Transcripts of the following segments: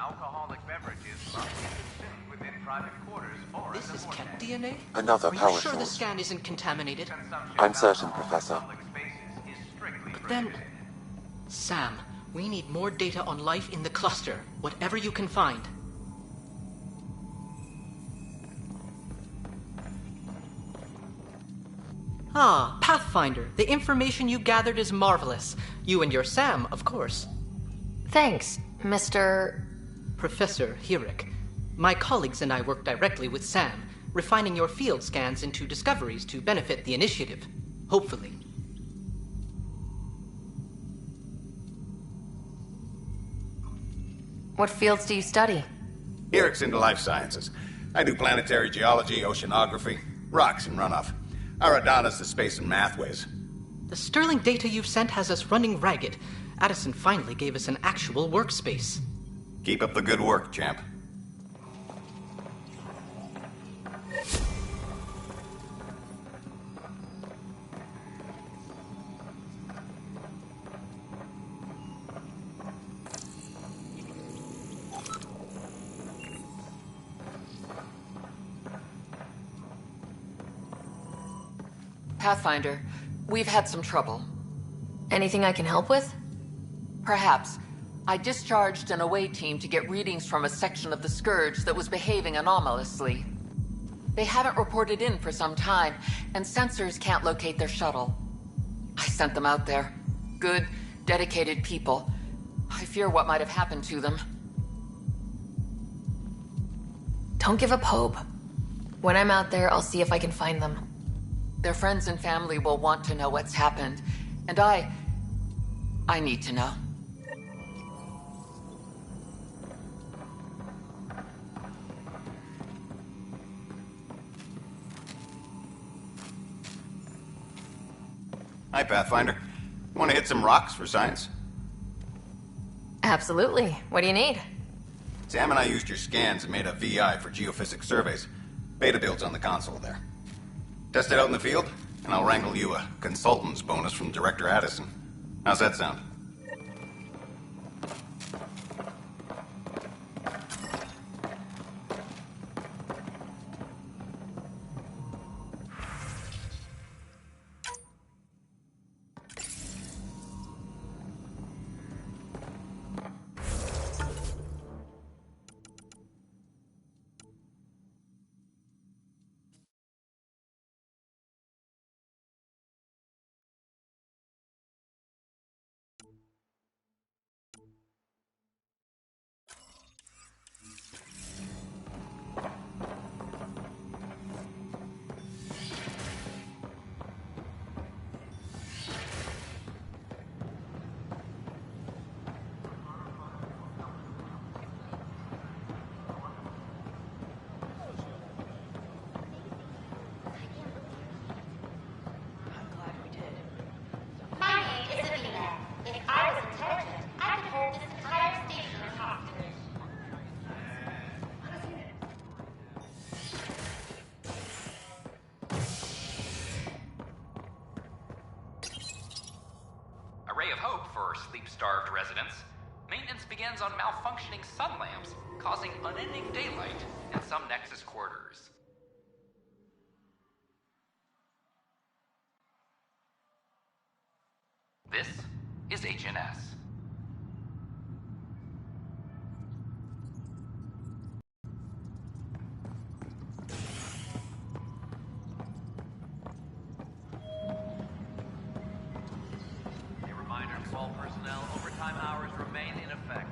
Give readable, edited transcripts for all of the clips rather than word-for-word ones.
Alcoholic beverages must be consumed within private quarters or This is Kemp DNA? Another Are power you sure the source. scan isn't contaminated? I'm certain, Professor. But then... Sam, we need more data on life in the cluster, whatever you can find. Ah, Pathfinder. The information you gathered is marvelous. You and your Sam, of course. Thanks, Mr. Professor Herrick. My colleagues and I work directly with Sam, refining your field scans into discoveries to benefit the initiative. Hopefully. What fields do you study? Herrick's into life sciences. I do planetary geology, oceanography, rocks and runoff. Aradana's the space and mathways. The sterling data you've sent has us running ragged. Addison finally gave us an actual workspace. Keep up the good work, champ. Pathfinder, we've had some trouble. Anything I can help with? Perhaps. I discharged an away team to get readings from a section of the Scourge that was behaving anomalously. They haven't reported in for some time, and sensors can't locate their shuttle. I sent them out there. Good, dedicated people. I fear what might have happened to them. Don't give up hope. When I'm out there, I'll see if I can find them. Their friends and family will want to know what's happened, and I need to know. Hi, Pathfinder. Want to hit some rocks for science? Absolutely. What do you need? Sam and I used your scans and made a VI for geophysics surveys. Beta builds on the console there. Test it out in the field, and I'll wrangle you a consultant's bonus from Director Addison. How's that sound? Ray of hope for sleep-starved residents. Maintenance begins on malfunctioning sun lamps, causing unending daylight in some Nexus quarters. This is HNS. All personnel, overtime hours remain in effect.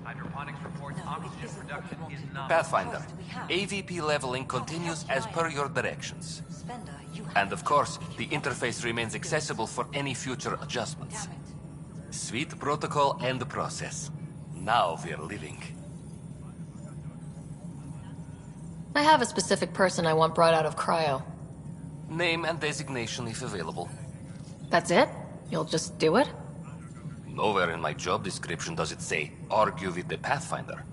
Hydroponics reports oxygen production is not... Pathfinder, AVP leveling continues as per your directions. And of course, the interface remains accessible for any future adjustments. Sweet protocol and the process. Now we're living. I have a specific person I want brought out of cryo. Name and designation if available. That's it? You'll just do it? Nowhere in my job description does it say, argue with the Pathfinder.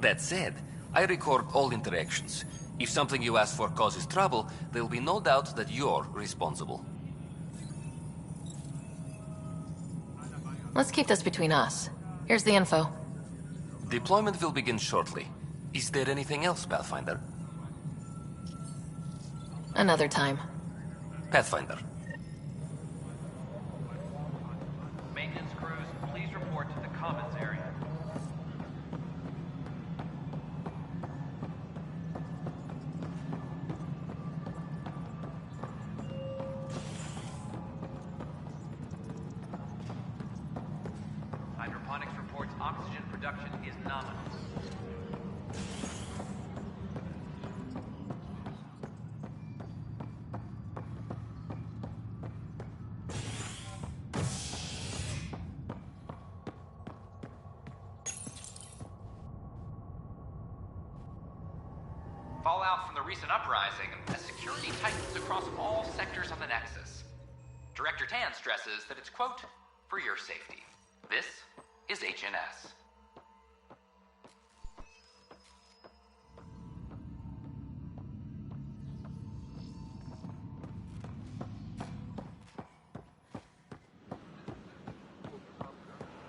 That said, I record all interactions. If something you ask for causes trouble, there will be no doubt that you're responsible. Let's keep this between us. Here's the info. Deployment will begin shortly. Is there anything else, Pathfinder? Another time. Pathfinder. Maintenance crews, please report to the commons area. Hydroponics reports oxygen production is nominal. Fallout from the recent uprising as security tightens across all sectors of the Nexus. Director Tan stresses that it's, quote, for your safety. This is HNS.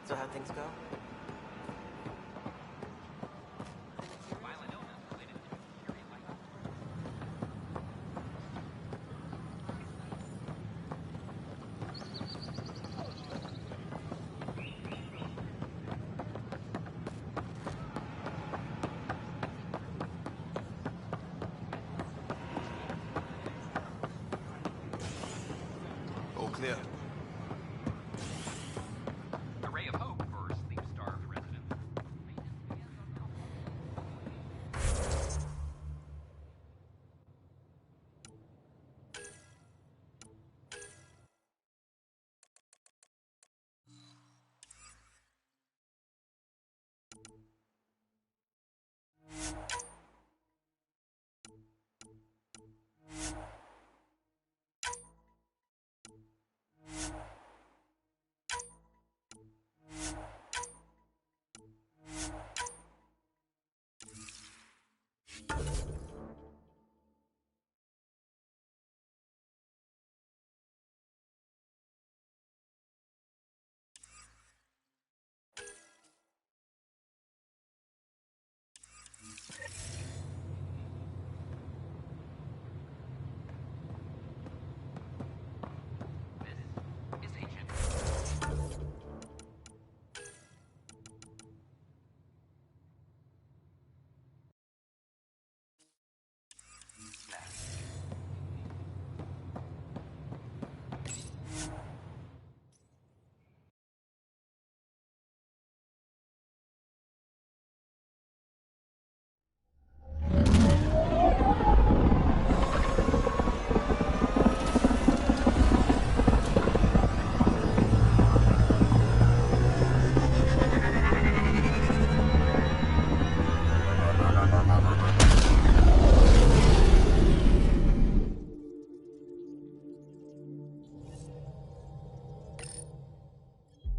So how'd things go? All clear. A ray of hope for sleep-starved residents. This is Agent.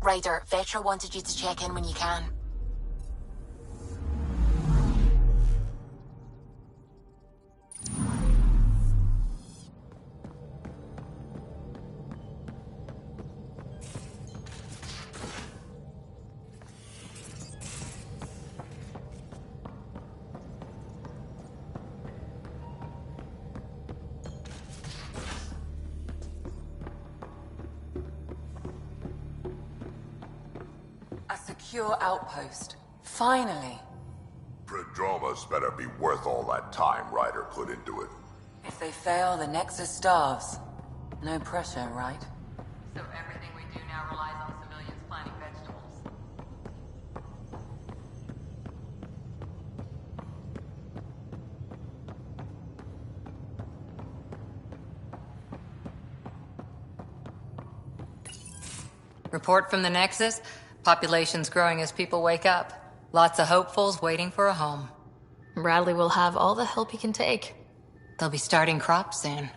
Ryder, Vetra wanted you to check in when you can. A secure outpost. Finally. Prodromus better be worth all that time Ryder put into it. If they fail, the Nexus starves. No pressure, right? So everything we do now relies on civilians planting vegetables. Report from the Nexus. Population's growing as people wake up. Lots of hopefuls waiting for a home. Bradley will have all the help he can take. They'll be starting crops soon.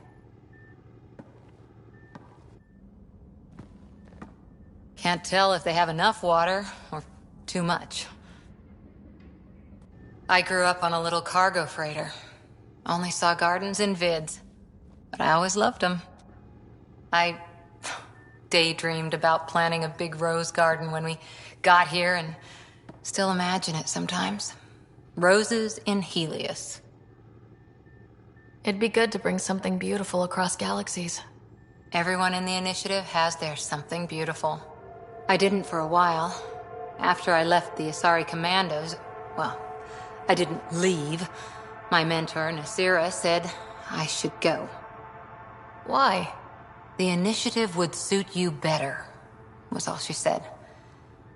Can't tell if they have enough water or too much. I grew up on a little cargo freighter. Only saw gardens in vids, but I always loved them. I daydreamed about planting a big rose garden when we got here and still imagine it sometimes. Roses in Helios. It'd be good to bring something beautiful across galaxies. Everyone in the initiative has their something beautiful. I didn't for a while. After I left the Asari Commandos, well, I didn't leave. My mentor, Nasira, said I should go. Why? The initiative would suit you better, was all she said.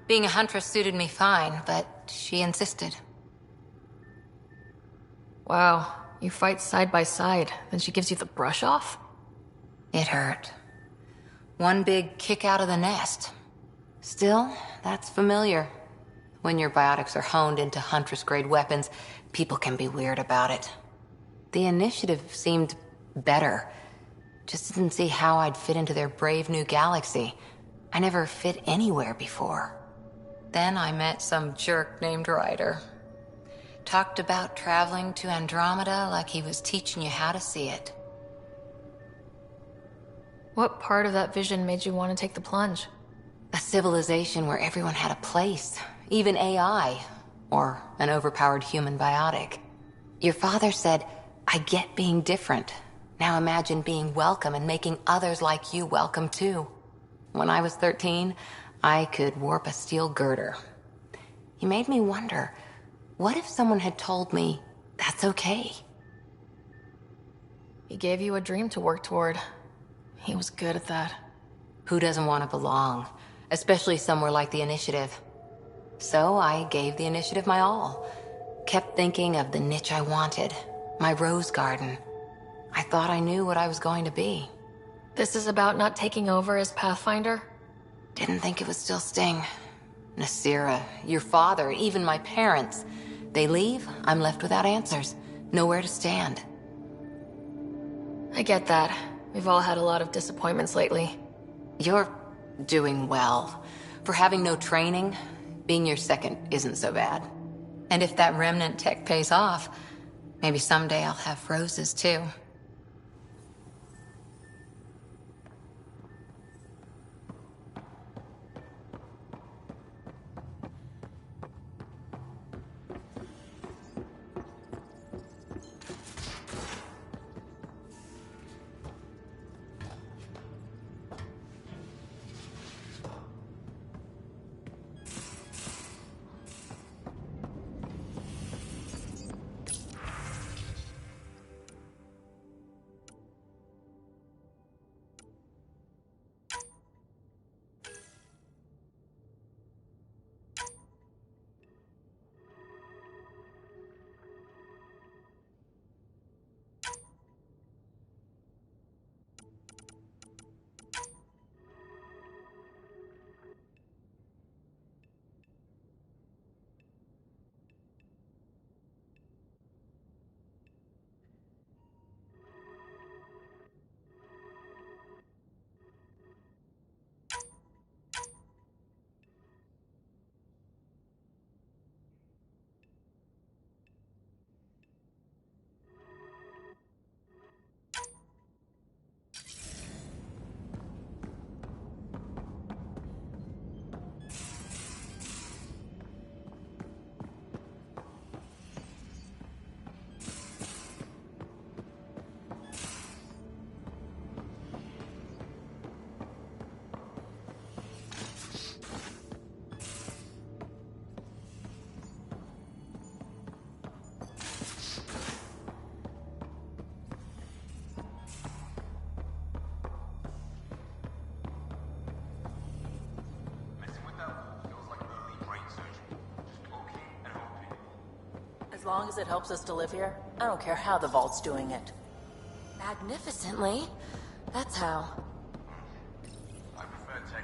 Being a huntress suited me fine, but she insisted. Wow, you fight side by side, then she gives you the brush off? It hurt. One big kick out of the nest. Still, that's familiar. When your biotics are honed into Huntress-grade weapons, people can be weird about it. The initiative seemed better. Just didn't see how I'd fit into their brave new galaxy. I never fit anywhere before. Then I met some jerk named Ryder. Talked about traveling to Andromeda like he was teaching you how to see it. What part of that vision made you want to take the plunge? A civilization where everyone had a place, even AI, or an overpowered human biotic. Your father said, I get being different. Now imagine being welcome and making others like you welcome too. When I was 13, I could warp a steel girder. He made me wonder, what if someone had told me that's okay? He gave you a dream to work toward. He was good at that. Who doesn't want to belong? Especially somewhere like the Initiative. So I gave the Initiative my all. Kept thinking of the niche I wanted. My rose garden. I thought I knew what I was going to be. This is about not taking over as Pathfinder? Didn't think it would still sting. Nasira, your father, even my parents. They leave, I'm left without answers. Nowhere to stand. I get that. We've all had a lot of disappointments lately. You're doing well. For having no training, being your second isn't so bad. And if that remnant tech pays off, maybe someday I'll have roses too. As long as it helps us to live here, I don't care how the Vault's doing it. Magnificently. That's how. I prefer tech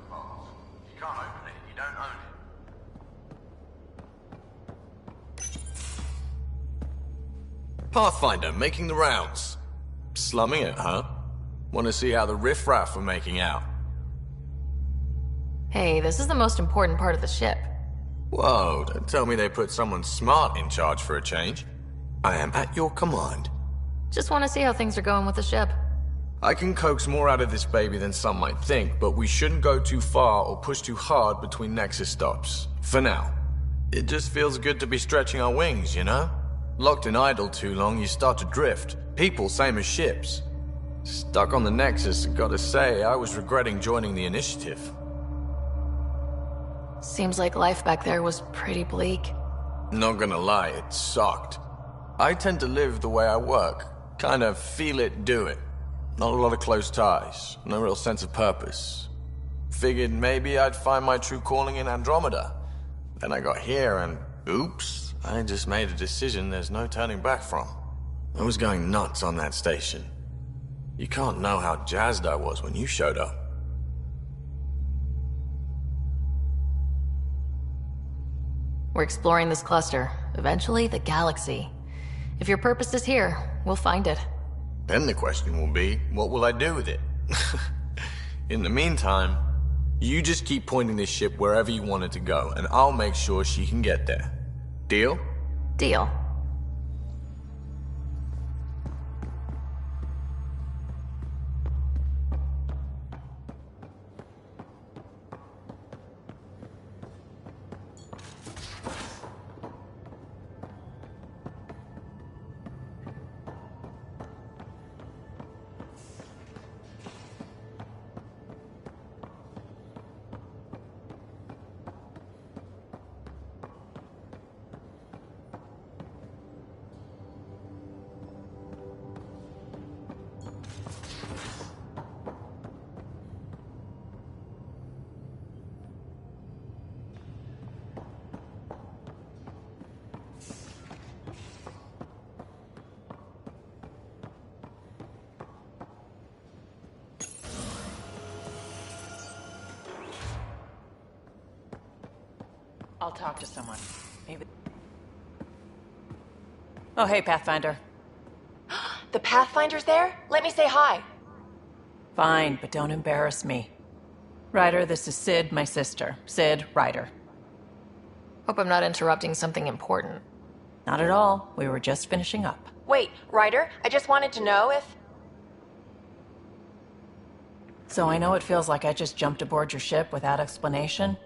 vaults. You can't open it, you don't own it. Pathfinder making the rounds. Slumming it, huh? Want to see how the riffraff are making out? Hey, this is the most important part of the ship. Whoa, don't tell me they put someone smart in charge for a change. I am at your command. Just want to see how things are going with the ship. I can coax more out of this baby than some might think, but we shouldn't go too far or push too hard between Nexus stops. For now. It just feels good to be stretching our wings, you know? Locked in idle too long, you start to drift. People, same as ships. Stuck on the Nexus, gotta say, I was regretting joining the initiative. Seems like life back there was pretty bleak. Not gonna lie, it sucked. I tend to live the way I work. Kind of feel it, do it. Not a lot of close ties, no real sense of purpose. Figured maybe I'd find my true calling in Andromeda. Then I got here and, oops, I just made a decision there's no turning back from. I was going nuts on that station. You can't know how jazzed I was when you showed up. We're exploring this cluster, eventually the galaxy. If your purpose is here, we'll find it. Then the question will be, what will I do with it? In the meantime, you just keep pointing this ship wherever you want it to go, and I'll make sure she can get there. Deal? Deal. I'll talk to someone. Maybe. Oh, hey, Pathfinder. The Pathfinder's there? Let me say hi. Fine, but don't embarrass me. Ryder, this is Sid, my sister. Sid, Ryder. Hope I'm not interrupting something important. Not at all. We were just finishing up. Wait, Ryder, I just wanted to know if... So I know it feels like I just jumped aboard your ship without explanation.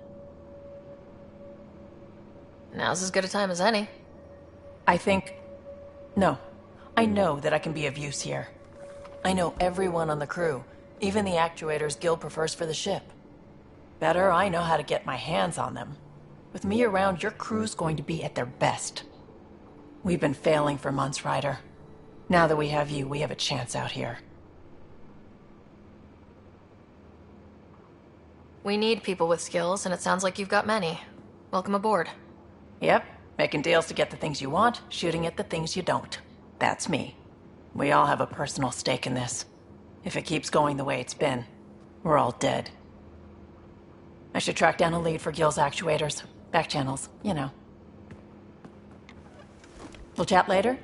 Now's as good a time as any. No. I know that I can be of use here. I know everyone on the crew, even the actuators Gil prefers for the ship. Better, I know how to get my hands on them. With me around, your crew's going to be at their best. We've been failing for months, Ryder. Now that we have you, we have a chance out here. We need people with skills, and it sounds like you've got many. Welcome aboard. Yep, making deals to get the things you want, shooting at the things you don't. That's me. We all have a personal stake in this. If it keeps going the way it's been, we're all dead. I should track down a lead for Gil's actuators. Back channels, you know. We'll chat later?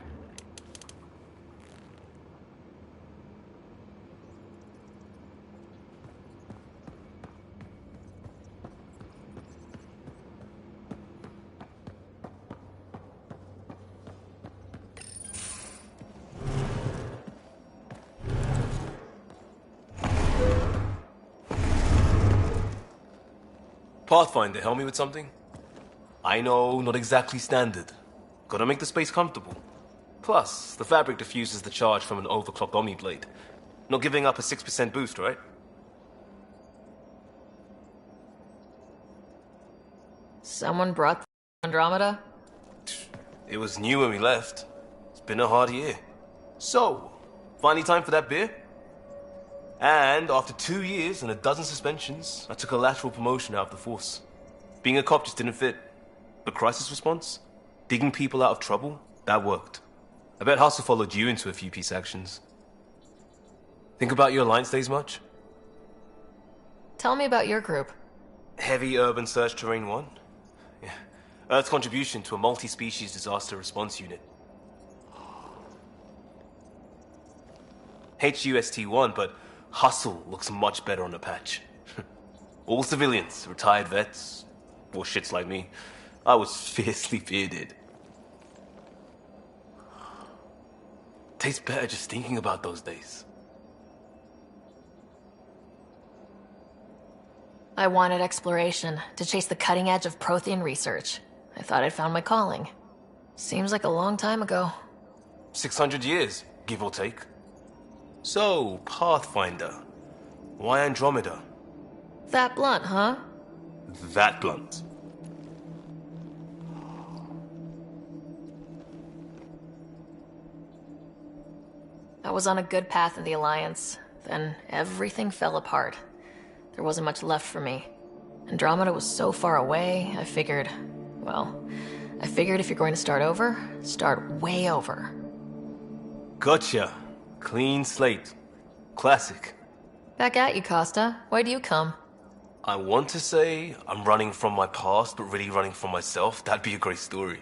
Pathfinder, help me with something? I know, not exactly standard. Gotta make the space comfortable. Plus, the fabric diffuses the charge from an overclocked Omniblade. Not giving up a 6% boost, right? Someone brought Andromeda? It was new when we left. It's been a hard year. So, finally time for that beer? And after 2 years and a dozen suspensions, I took a lateral promotion out of the force. Being a cop just didn't fit. But crisis response? Digging people out of trouble? That worked. I bet Hustle followed you into a few peace actions. Think about your Alliance days much? Tell me about your group. Heavy Urban Search Terrain 1? Yeah. Earth's contribution to a multi-species disaster response unit. HUST-1, but Hustle looks much better on the patch. All civilians, retired vets, or shits like me. I was fiercely bearded. Tastes better just thinking about those days. I wanted exploration, to chase the cutting edge of Prothean research. I thought I'd found my calling. Seems like a long time ago. 600 years, give or take. So, Pathfinder. Why Andromeda? That blunt, huh? That blunt. I was on a good path in the Alliance. Then everything fell apart. There wasn't much left for me. Andromeda was so far away, I figured if you're going to start over, start way over. Gotcha. Clean slate. Classic. Back at you, Costa. Why'd you come? I want to say I'm running from my past, but really running from myself. That'd be a great story.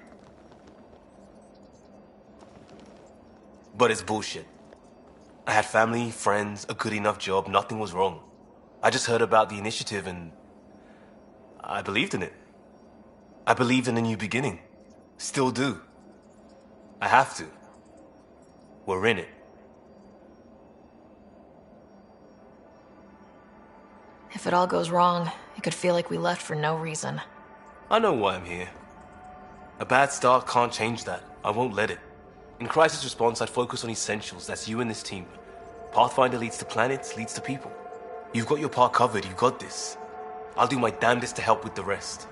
But it's bullshit. I had family, friends, a good enough job, nothing was wrong. I just heard about the initiative and I believed in it. I believed in a new beginning. Still do. I have to. We're in it. If it all goes wrong, it could feel like we left for no reason. I know why I'm here. A bad start can't change that. I won't let it. In crisis response, I'd focus on essentials. That's you and this team. Pathfinder leads to planets, leads to people. You've got your part covered. You got this. I'll do my damnedest to help with the rest.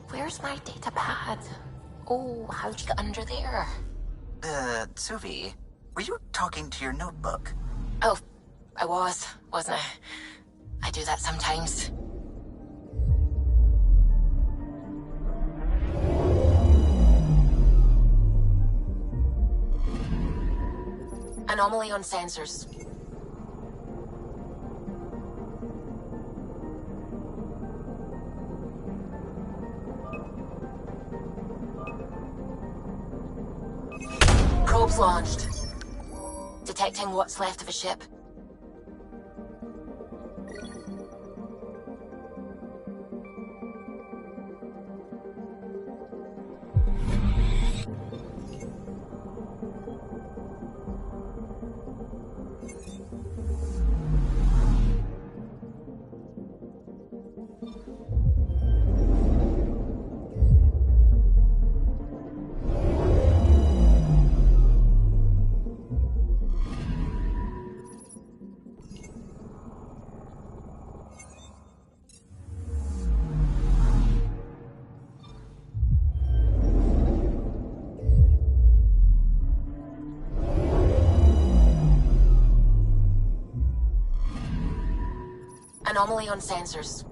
Where's my data pad? Oh, how'd you get under there? Suvi, were you talking to your notebook? Oh, I wasn't I? I do that sometimes. Anomaly on sensors. Probes launched. Detecting what's left of a ship. Anomaly on sensors.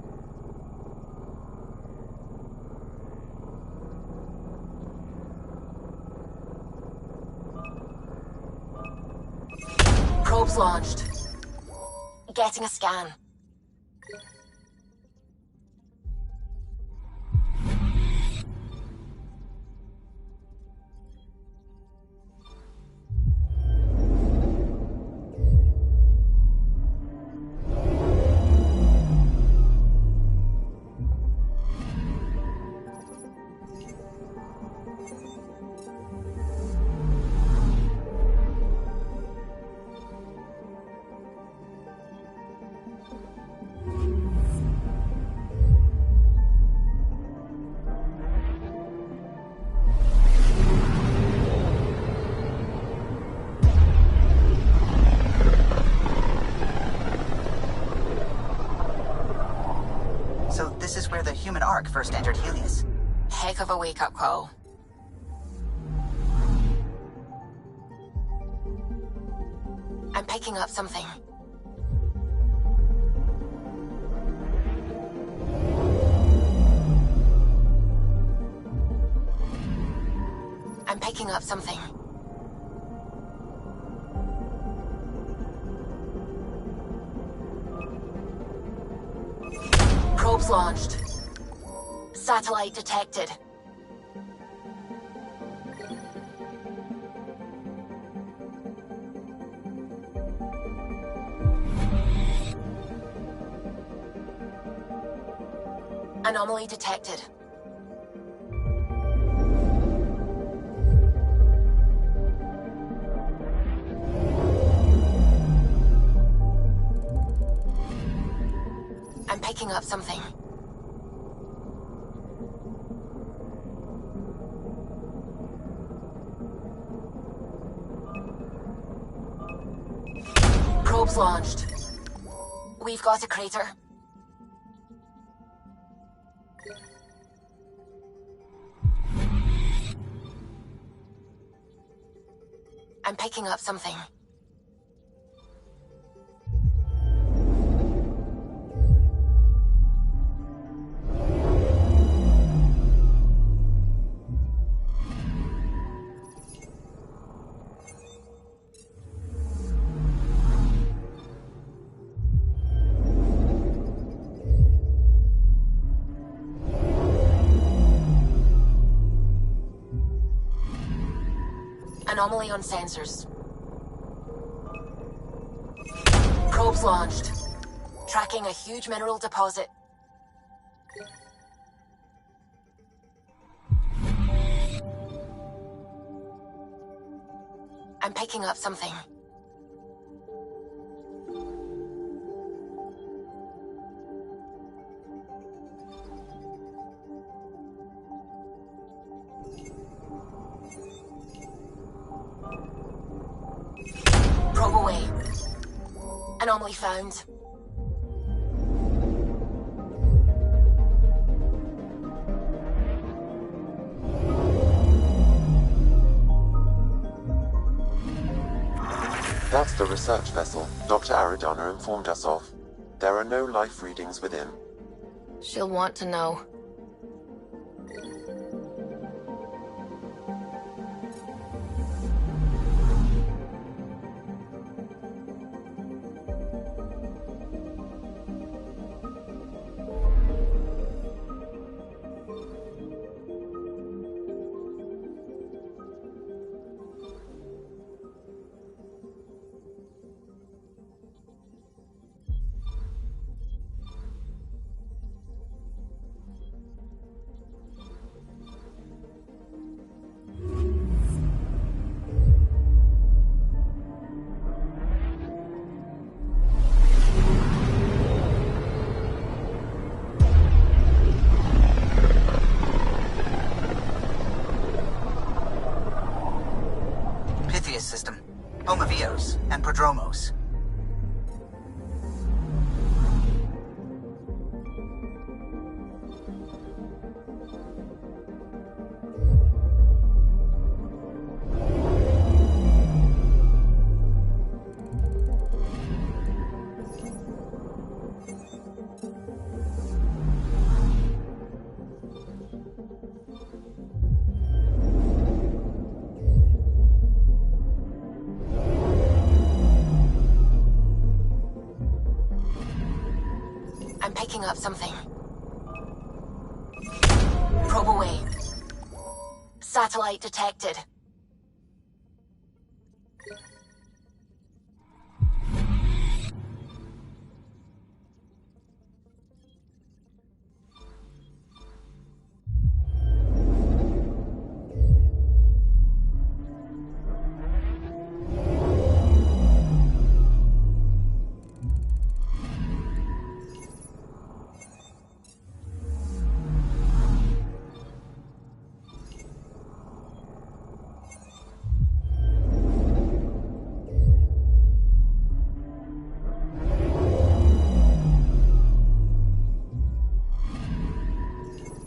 Probes launched. Getting a scan. This is where the human Ark first entered Helios. Heck of a wake-up call. I'm picking up something. I'm picking up something. Probes launched. Satellite detected. Anomaly detected. I'm picking up something. Probes launched. We've got a crater. I'm picking up something. Anomaly on sensors. Probes launched. Tracking a huge mineral deposit. I'm picking up something. Probe away. Anomaly found. That's the research vessel Dr. Aridana informed us of. There are no life readings within. She'll want to know. System, Homovios, and Prodromos. I'm picking up something. Probe away. Satellite detected.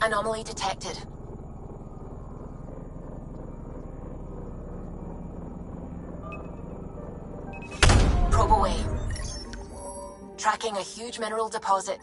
Anomaly detected. Probe away. Tracking a huge mineral deposit.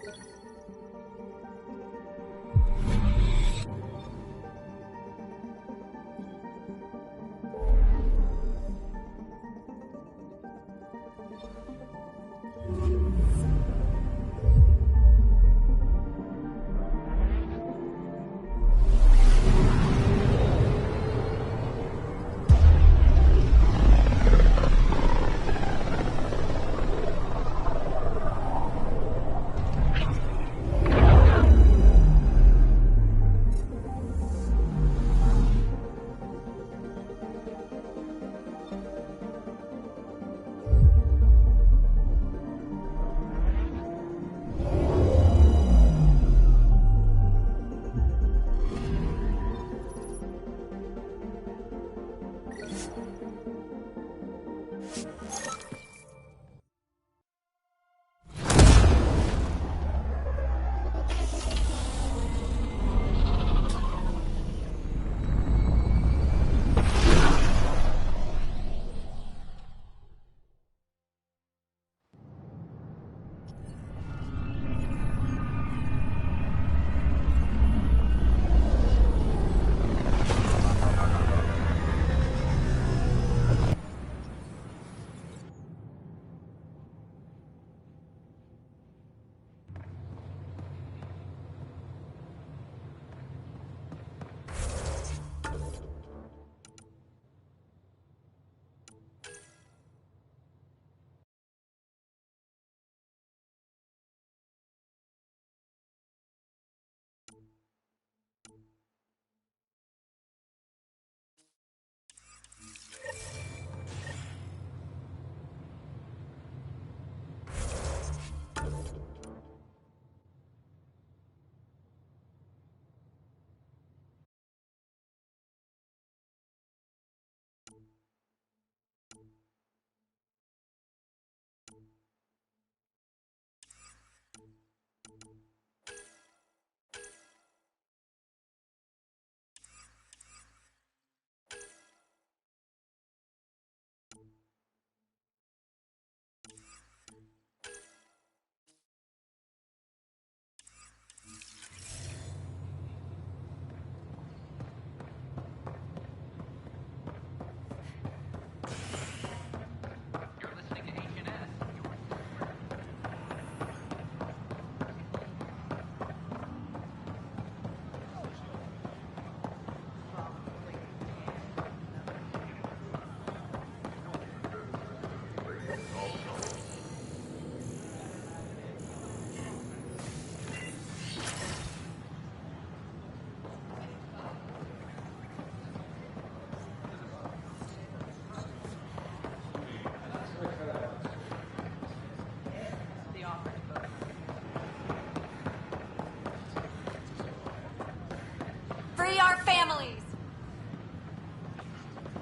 families!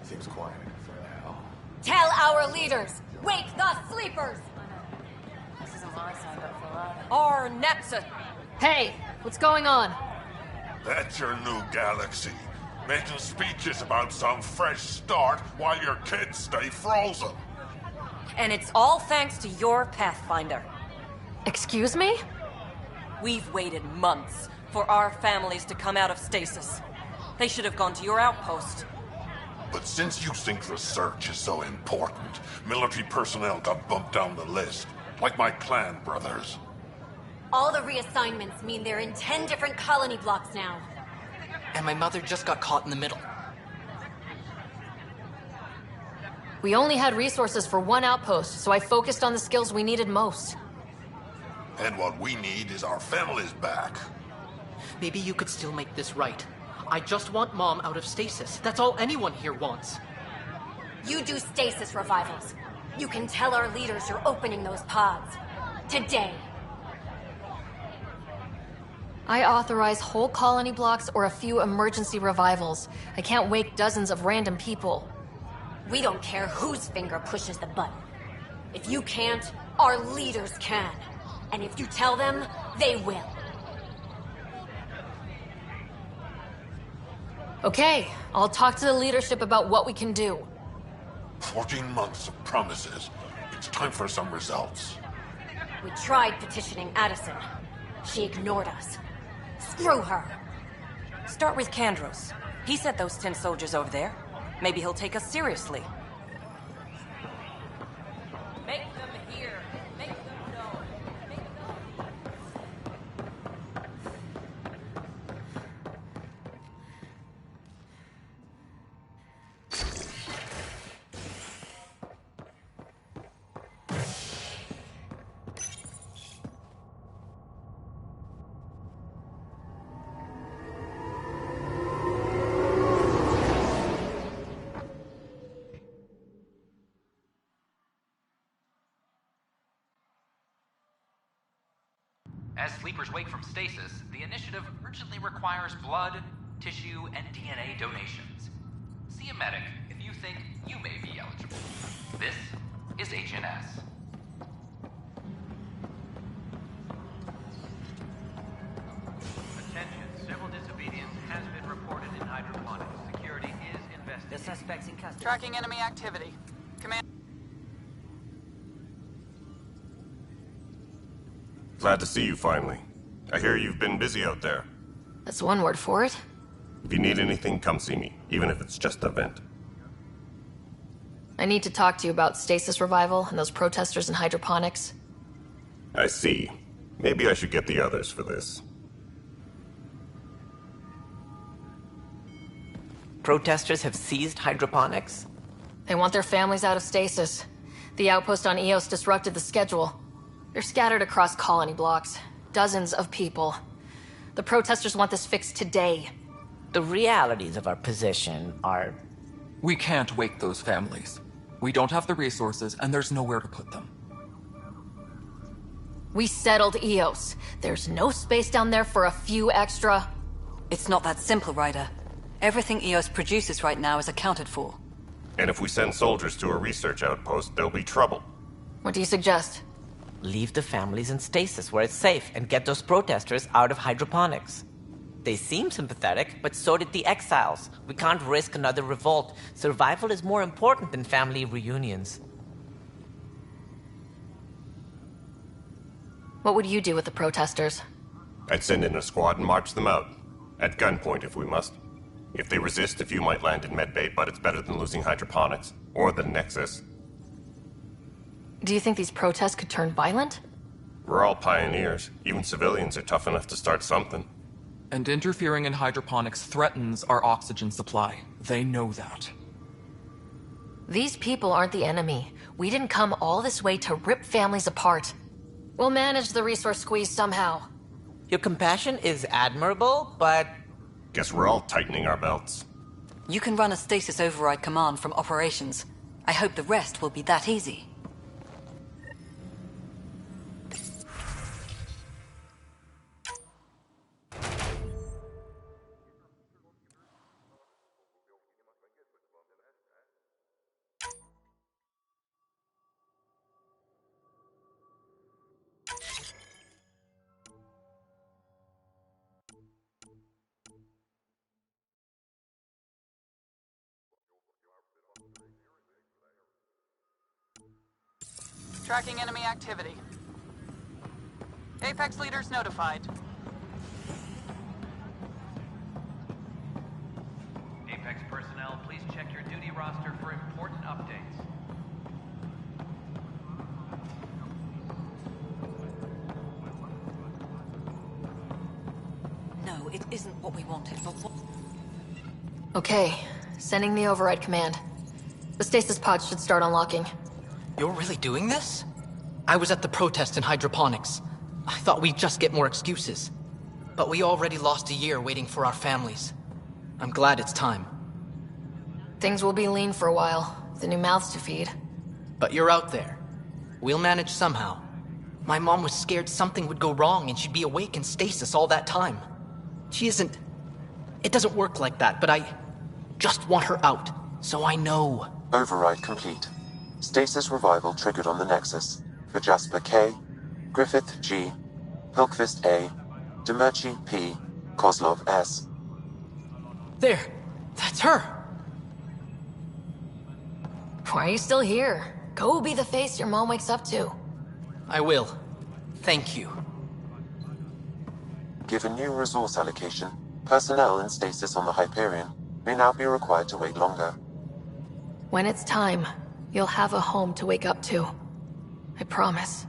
Seems quiet for now. Tell our leaders! Wake the sleepers! This isn't what I signed up for. Our Nexus! Hey, what's going on? That's your new galaxy. Making speeches about some fresh start while your kids stay frozen. And it's all thanks to your Pathfinder. Excuse me? We've waited months for our families to come out of stasis. They should have gone to your outpost. But since you think research is so important, military personnel got bumped down the list. Like my clan brothers. All the reassignments mean they're in 10 different colony blocks now. And my mother just got caught in the middle. We only had resources for one outpost, so I focused on the skills we needed most. And what we need is our families back. Maybe you could still make this right. I just want Mom out of stasis. That's all anyone here wants. You do stasis revivals. You can tell our leaders you're opening those pods. Today. I authorize whole colony blocks or a few emergency revivals. I can't wake dozens of random people. We don't care whose finger pushes the button. If you can't, our leaders can. And if you tell them, they will. Okay, I'll talk to the leadership about what we can do. 14 months of promises. It's time for some results. We tried petitioning Addison. She ignored us. Screw her. Start with Kandros. He sent those 10 soldiers over there. Maybe he'll take us seriously. Make them hear. Make them know. Make them... As sleepers wake from stasis, the initiative urgently requires blood, tissue, and DNA donations. See a medic if you think you may be eligible. This is HNS. Attention, civil disobedience has been reported in hydroponics. Security is investigating. The suspect's in custody. Tracking enemy activity. Command. Glad to see you finally. I hear you've been busy out there. That's one word for it. If you need anything, come see me, even if it's just a vent. I need to talk to you about stasis revival and those protesters in hydroponics. I see. Maybe I should get the others for this. Protesters have seized hydroponics? They want their families out of stasis. The outpost on Eos disrupted the schedule. They're scattered across colony blocks. Dozens of people. The protesters want this fixed today. The realities of our position are... We can't wake those families. We don't have the resources, and there's nowhere to put them. We settled Eos. There's no space down there for a few extra... It's not that simple, Ryder. Everything Eos produces right now is accounted for. And if we send soldiers to a research outpost, there'll be trouble. What do you suggest? Leave the families in stasis where it's safe and get those protesters out of hydroponics. They seem sympathetic, but so did the exiles. We can't risk another revolt. Survival is more important than family reunions. What would you do with the protesters? I'd send in a squad and march them out. At gunpoint if we must. If they resist, a few might land in medbay, but it's better than losing hydroponics. Or the Nexus. Do you think these protests could turn violent? We're all pioneers. Even civilians are tough enough to start something. And interfering in hydroponics threatens our oxygen supply. They know that. These people aren't the enemy. We didn't come all this way to rip families apart. We'll manage the resource squeeze somehow. Your compassion is admirable, but... Guess we're all tightening our belts. You can run a stasis override command from operations. I hope the rest will be that easy. Tracking enemy activity. Apex leaders notified. Apex personnel, please check your duty roster for important updates. No, it isn't what we wanted, but what... Okay, sending the override command. The stasis pods should start unlocking. You're really doing this? I was at the protest in hydroponics. I thought we'd just get more excuses. But we already lost a year waiting for our families. I'm glad it's time. Things will be lean for a while. The new mouths to feed. But you're out there. We'll manage somehow. My mom was scared something would go wrong and she'd be awake in stasis all that time. She isn't... It doesn't work like that, but I just want her out, so I know. Override complete. Stasis revival triggered on the Nexus. For Jasper K, Griffith G, Hilkvist A, Demerchi P, Kozlov S. There! That's her! Why are you still here? Go be the face your mom wakes up to. I will. Thank you. Given new resource allocation, personnel in stasis on the Hyperion may now be required to wait longer. When it's time, you'll have a home to wake up to. I promise.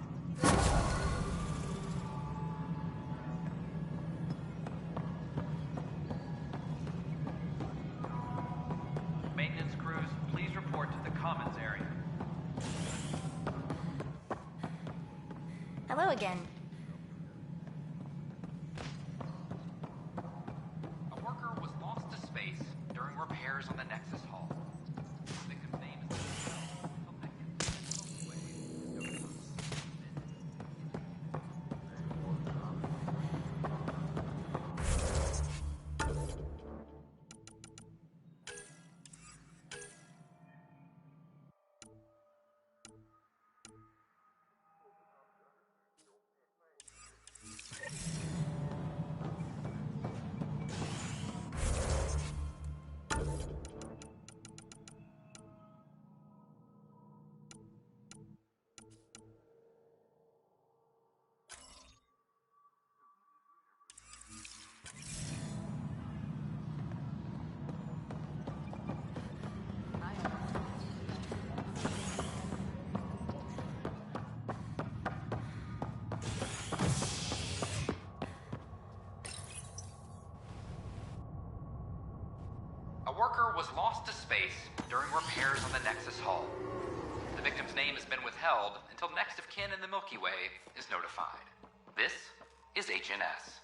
Maintenance crews, please report to the commons area. Hello again. A worker was lost to space during repairs on the Nexus Hull. The victim's name is... A worker was lost to space during repairs on the Nexus Hull. The victim's name has been withheld until next of kin in the Milky Way is notified. This is HNS.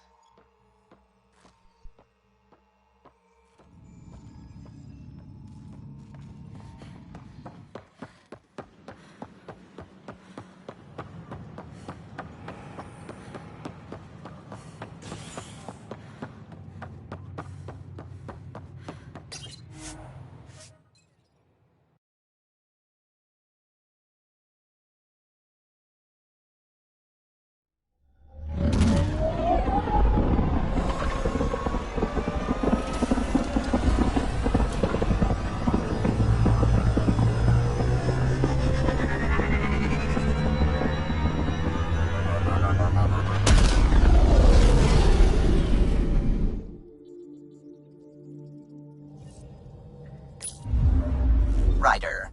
Ryder.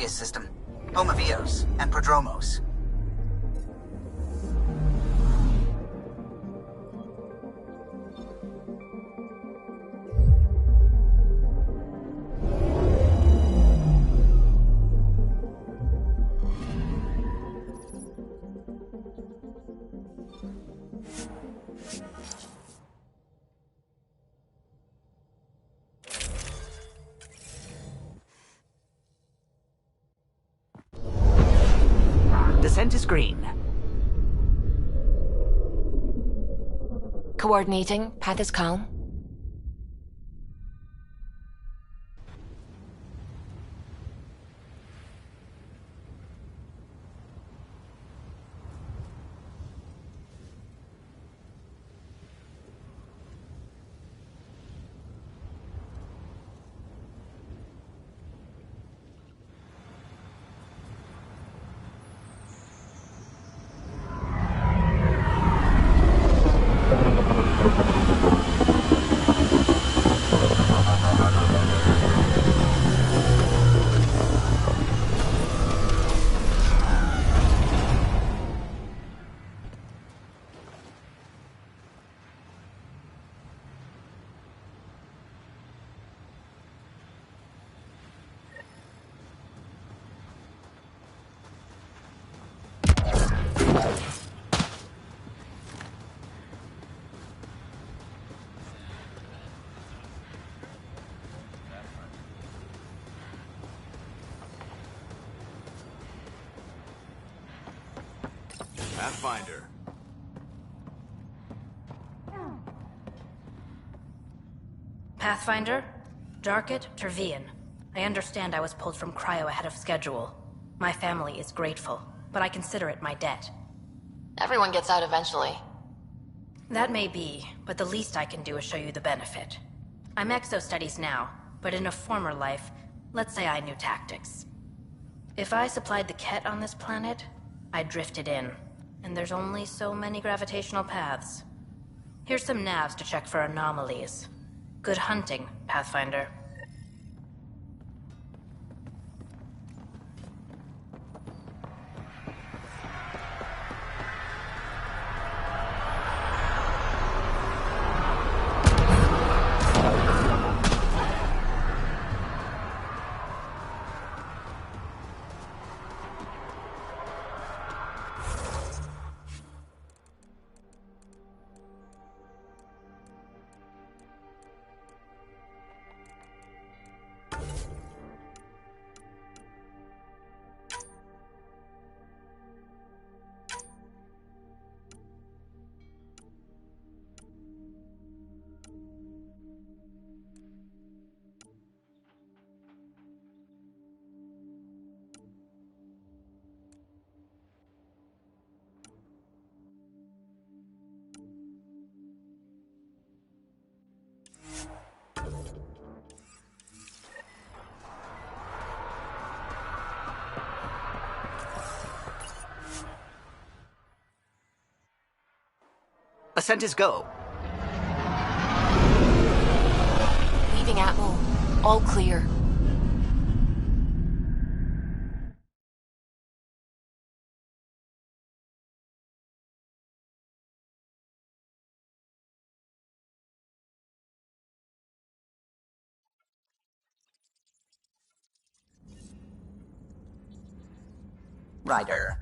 System, home of Eos and Prodromos. Scent is green. Coordinating. Path is calm. Pathfinder. Pathfinder? Darket, Trevian. I understand I was pulled from cryo ahead of schedule. My family is grateful, but I consider it my debt. Everyone gets out eventually. That may be, but the least I can do is show you the benefit. I'm exo-studies now, but in a former life, let's say I knew tactics. If I supplied the Ket on this planet, I drifted in, and there's only so many gravitational paths. Here's some navs to check for anomalies. Good hunting, Pathfinder. Ascent is go. Leaving Atmel. All clear. Ryder.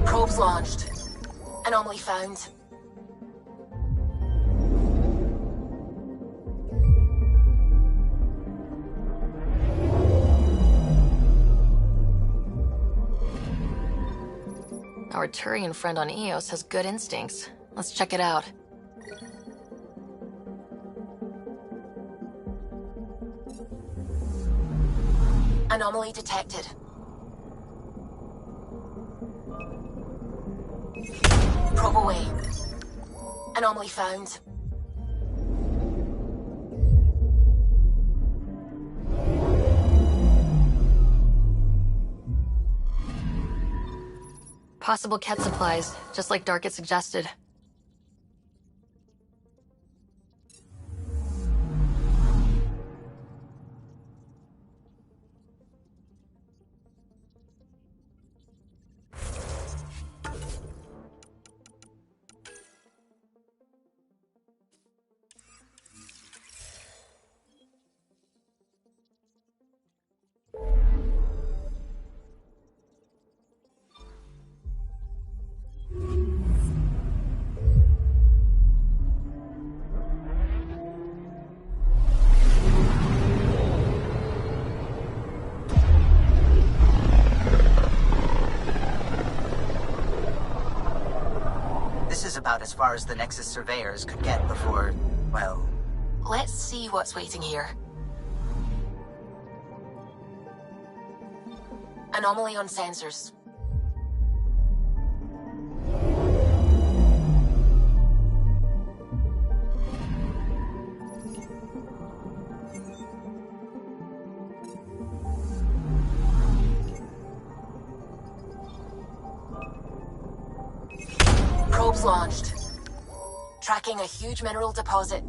Probes launched. Anomaly found. Our Turian friend on Eos has good instincts. Let's check it out. Anomaly detected. Probe away. Anomaly found. Possible Ket supplies, just like Darket suggested. about as far as the Nexus surveyors could get before, well... Let's see what's waiting here. Anomaly on sensors. Probes launched. Tracking a huge mineral deposit.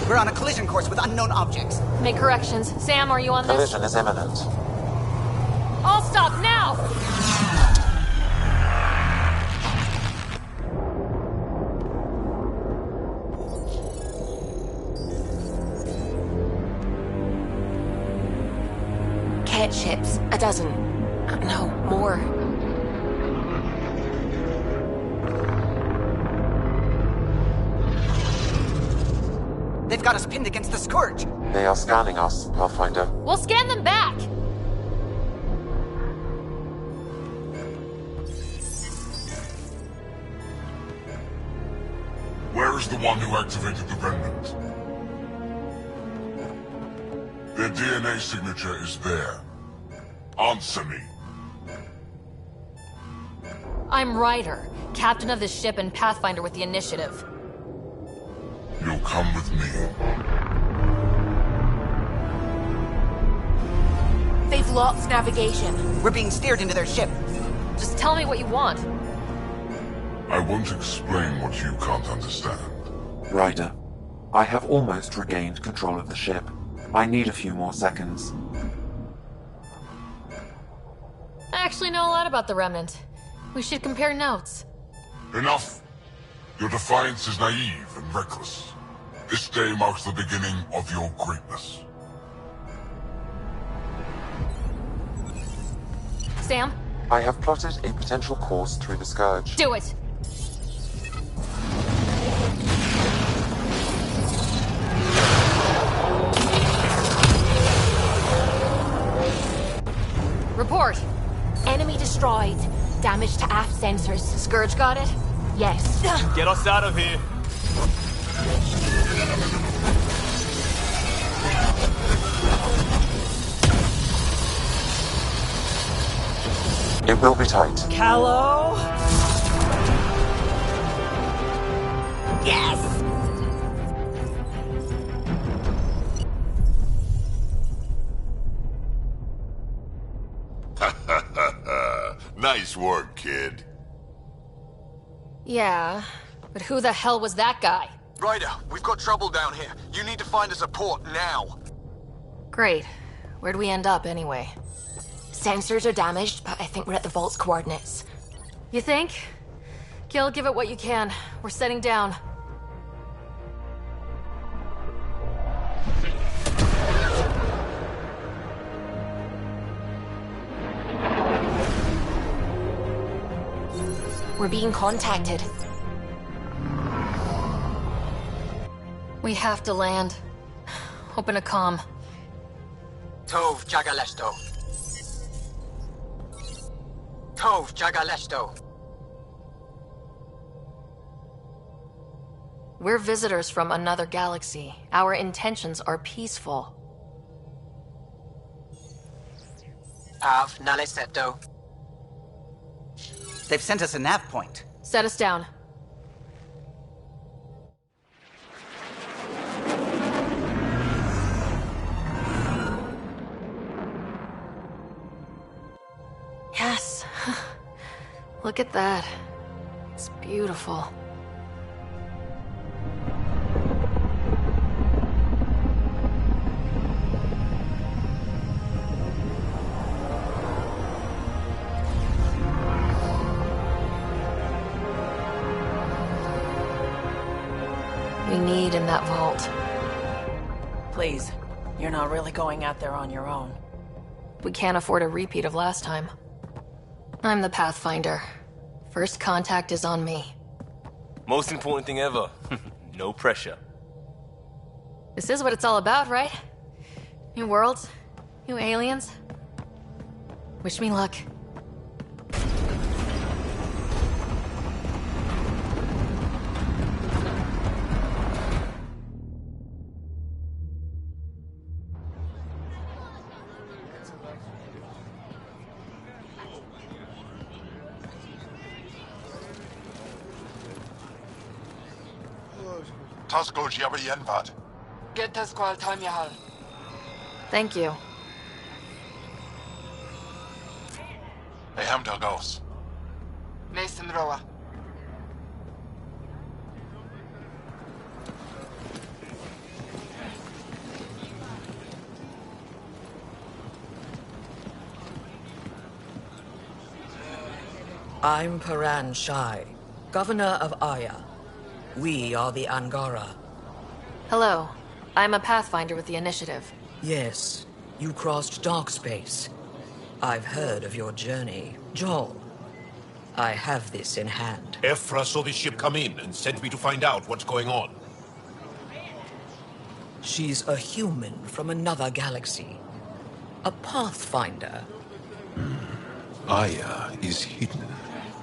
We're on a collision course with unknown objects. Make corrections. Sam, are you on this? Collision is imminent. I'll stop now! Cat ships. A dozen. No, more. They've got us pinned against the Scourge. They are scanning us, Pathfinder. We'll scan them back! Where is the one who activated the remnant? Their DNA signature is there. Answer me. I'm Ryder, captain of this ship and Pathfinder with the Initiative. You'll come with me. They've lost navigation. We're being steered into their ship. Just tell me what you want. I won't explain what you can't understand. Ryder, I have almost regained control of the ship. I need a few more seconds. I actually know a lot about the Remnant. We should compare notes. Enough! Your defiance is naive and reckless. This day marks the beginning of your greatness. Sam? I have plotted a potential course through the Scourge. Do it! Report! Enemy destroyed. Damage to aft sensors. Scourge got it? Yes. Get us out of here. It will be tight. Callow? Yes! Nice work, kid. Yeah, but who the hell was that guy? Ryder, we've got trouble down here. You need to find us a port now. Great. Where'd we end up, anyway? Sensors are damaged, but I think we're at the vault's coordinates. You think? Gil, give it what you can. We're setting down. We're being contacted. We have to land. Open a comm. Tov Jagalesto. Tov Jagalesto. We're visitors from another galaxy. Our intentions are peaceful. Av Naleseto. They've sent us a nav point. Set us down. Yes. Look at that. It's beautiful. We need in that vault. Please, you're not really going out there on your own. We can't afford a repeat of last time. I'm the Pathfinder. First contact is on me. Most important thing ever. No pressure. This is what it's all about, right? New worlds, new aliens. Wish me luck. Tasco Jiabayenvad. Get to squal time yahal. Thank you. Eham Dalgos. Mason Roa. I'm Paran Shai, Governor of Aya. We are the Angara. Hello. I'm a Pathfinder with the Initiative. Yes, you crossed dark space. I've heard of your journey. Joel, I have this in hand. Ephra saw this ship come in and sent me to find out what's going on. She's a human from another galaxy. A Pathfinder. Aya is hidden,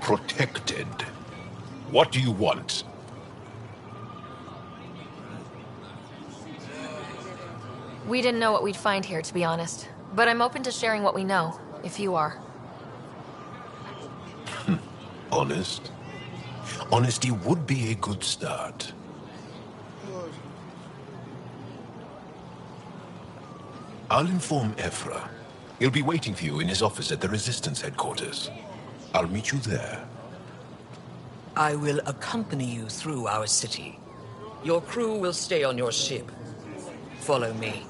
protected. What do you want? We didn't know what we'd find here, to be honest. But I'm open to sharing what we know, if you are. Honest? Honesty would be a good start. I'll inform Ephra. He'll be waiting for you in his office at the Resistance headquarters. I'll meet you there. I will accompany you through our city. Your crew will stay on your ship. Follow me.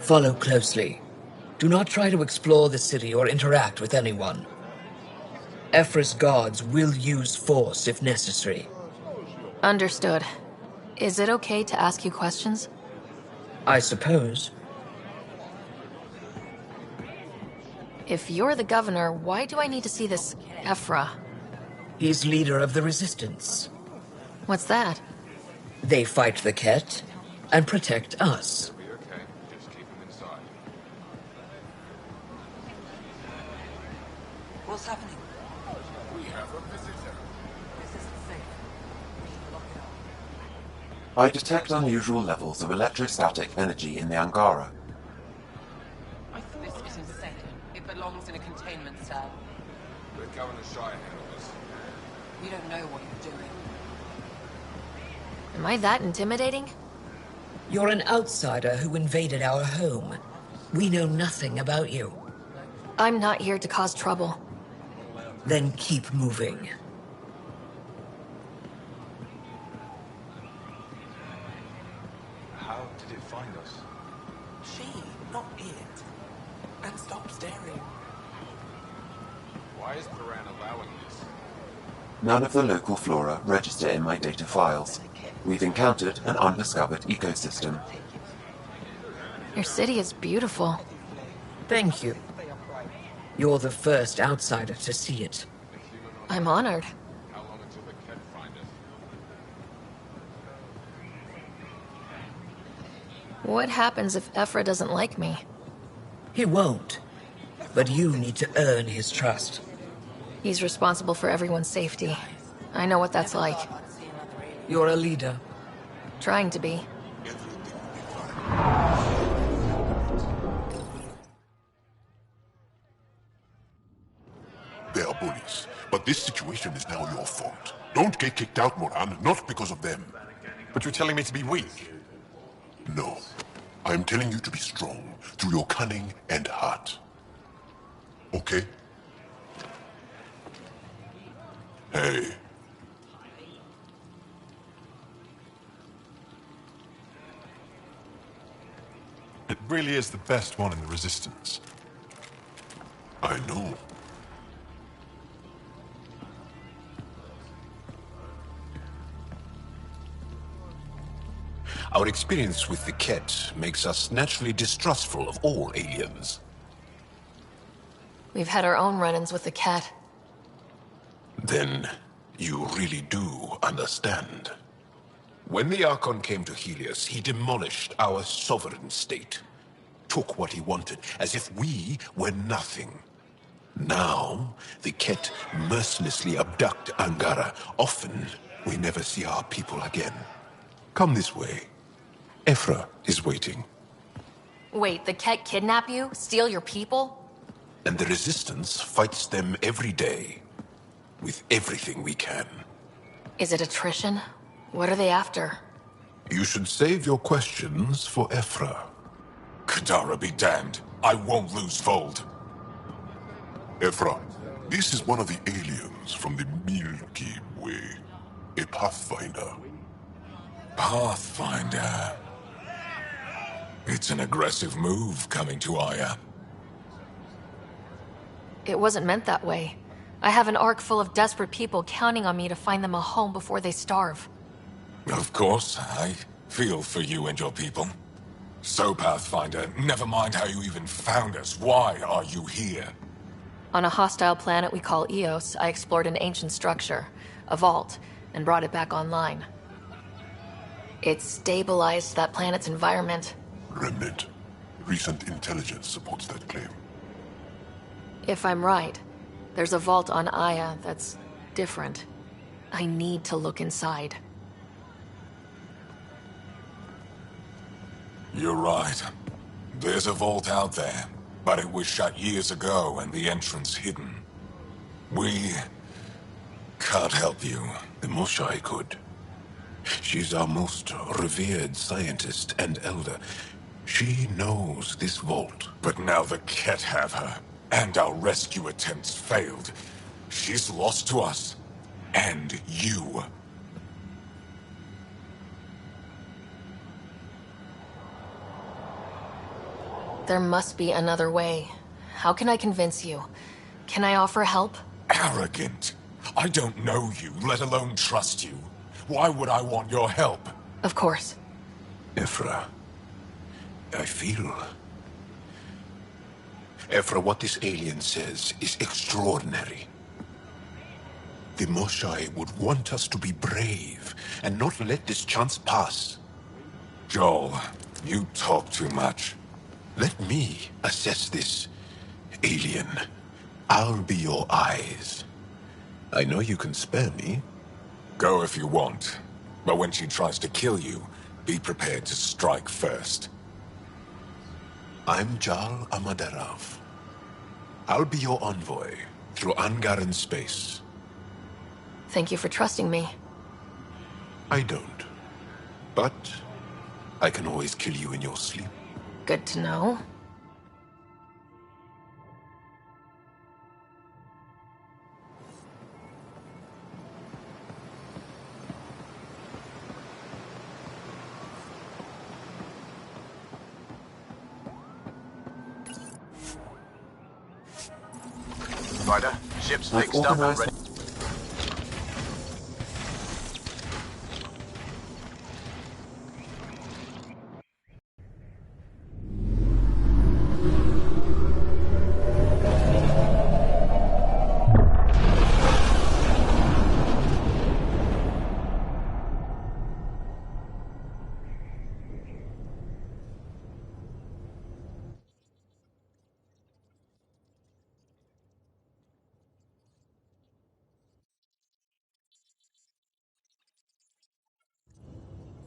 Follow closely. Do not try to explore the city or interact with anyone. Ephra's guards will use force if necessary. Understood. Is it okay to ask you questions? I suppose. If you're the governor, why do I need to see this Ephra? He's leader of the Resistance. What's that? They fight the Ket and protect us. What's happening? We have a visitor. This isn't safe. We should lock it up. I detect unusual levels of electrostatic energy in the Angara. This isn't safe. It belongs in a containment cell. Let Governor Shire handle this. You don't know what you're doing. Am I that intimidating? You're an outsider who invaded our home. We know nothing about you. I'm not here to cause trouble. Then keep moving. How did it find us? She, not it. And stop staring. Why is Paran allowing this? None of the local flora register in my data files. We've encountered an undiscovered ecosystem. Your city is beautiful. Thank you. You're the first outsider to see it. I'm honored. How long until the Ket find us? What happens if Ephra doesn't like me? He won't. But you need to earn his trust. He's responsible for everyone's safety. I know what that's like. You're a leader. Trying to be. They are bullies, but this situation is now your fault. Don't get kicked out, Moran, not because of them. But you're telling me to be weak? No. I'm telling you to be strong through your cunning and heart. Okay? Hey. It really is the best one in the Resistance. I know. Our experience with the Ket makes us naturally distrustful of all aliens. We've had our own run-ins with the cat. Then you really do understand. When the Archon came to Helios, he demolished our sovereign state. Took what he wanted, as if we were nothing. Now, the Ket mercilessly abduct Angara. Often, we never see our people again. Come this way. Ephra is waiting. Wait, the cat kidnap you? Steal your people? And the Resistance fights them every day. With everything we can. Is it attrition? What are they after? You should save your questions for Ephra. Kadara be damned. I won't lose Fold. Ephra, this is one of the aliens from the Milky Way. A Pathfinder. Pathfinder. It's an aggressive move coming to Aya. It wasn't meant that way. I have an ark full of desperate people counting on me to find them a home before they starve. Of course, I feel for you and your people. So, Pathfinder, never mind how you even found us. Why are you here? On a hostile planet we call Eos, I explored an ancient structure, a vault, and brought it back online. It stabilized that planet's environment. Remnant. Recent intelligence supports that claim. If I'm right, there's a vault on Aya that's different. I need to look inside. You're right. There's a vault out there, but it was shut years ago and the entrance hidden. We can't help you. The Moshai could. She's our most revered scientist and elder. She knows this vault. But now the Ket have her, and our rescue attempts failed. She's lost to us, and you. There must be another way. How can I convince you? Can I offer help? Arrogant. I don't know you, let alone trust you. Why would I want your help? Of course. Ephra, I feel... Ephra, what this alien says is extraordinary. The Moshai would want us to be brave and not let this chance pass. Joel, you talk too much. Let me assess this, alien. I'll be your eyes. I know you can spare me. Go if you want. But when she tries to kill you, be prepared to strike first. I'm Jal Amaderav. I'll be your envoy through Angaran space. Thank you for trusting me. I don't. But I can always kill you in your sleep. Good to know. Ryder, ship's I've fixed up and organized ready.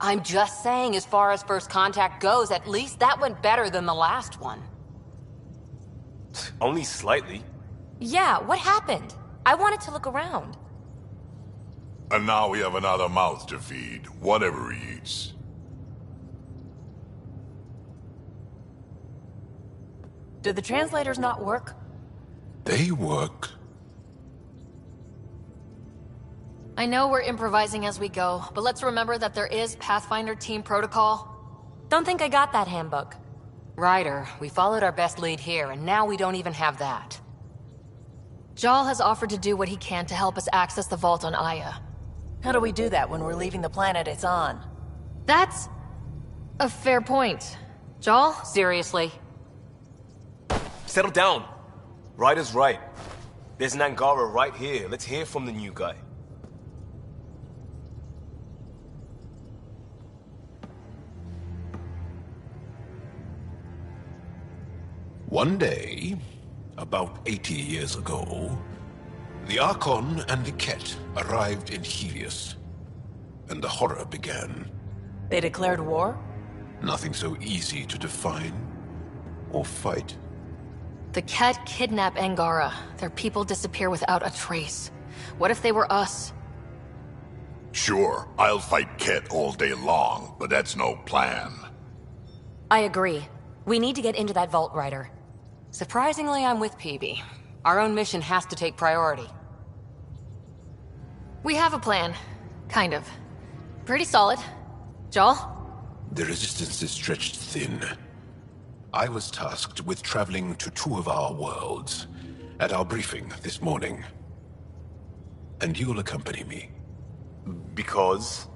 I'm just saying, as far as first contact goes, at least that went better than the last one. Only slightly. Yeah, what happened? I wanted to look around. And now we have another mouth to feed, whatever he eats. Did the translators not work? They work. I know we're improvising as we go, but let's remember that there is Pathfinder team protocol. Don't think I got that handbook. Ryder, we followed our best lead here, and now we don't even have that. Jal has offered to do what he can to help us access the vault on Aya. How do we do that when we're leaving the planet it's on? That's a fair point. Jal? Seriously? Settle down. Ryder's right. There's an Angara right here. Let's hear from the new guy. One day, about 80 years ago, the Archon and the Ket arrived in Helios, and the horror began. They declared war? Nothing so easy to define or fight. The Ket kidnap Angara. Their people disappear without a trace. What if they were us? Sure, I'll fight Ket all day long, but that's no plan. I agree. We need to get into that vault, Ryder. Surprisingly, I'm with PB. Our own mission has to take priority. We have a plan. Kind of. Pretty solid. Jal? The resistance is stretched thin. I was tasked with traveling to two of our worlds at our briefing this morning. And you'll accompany me. Because?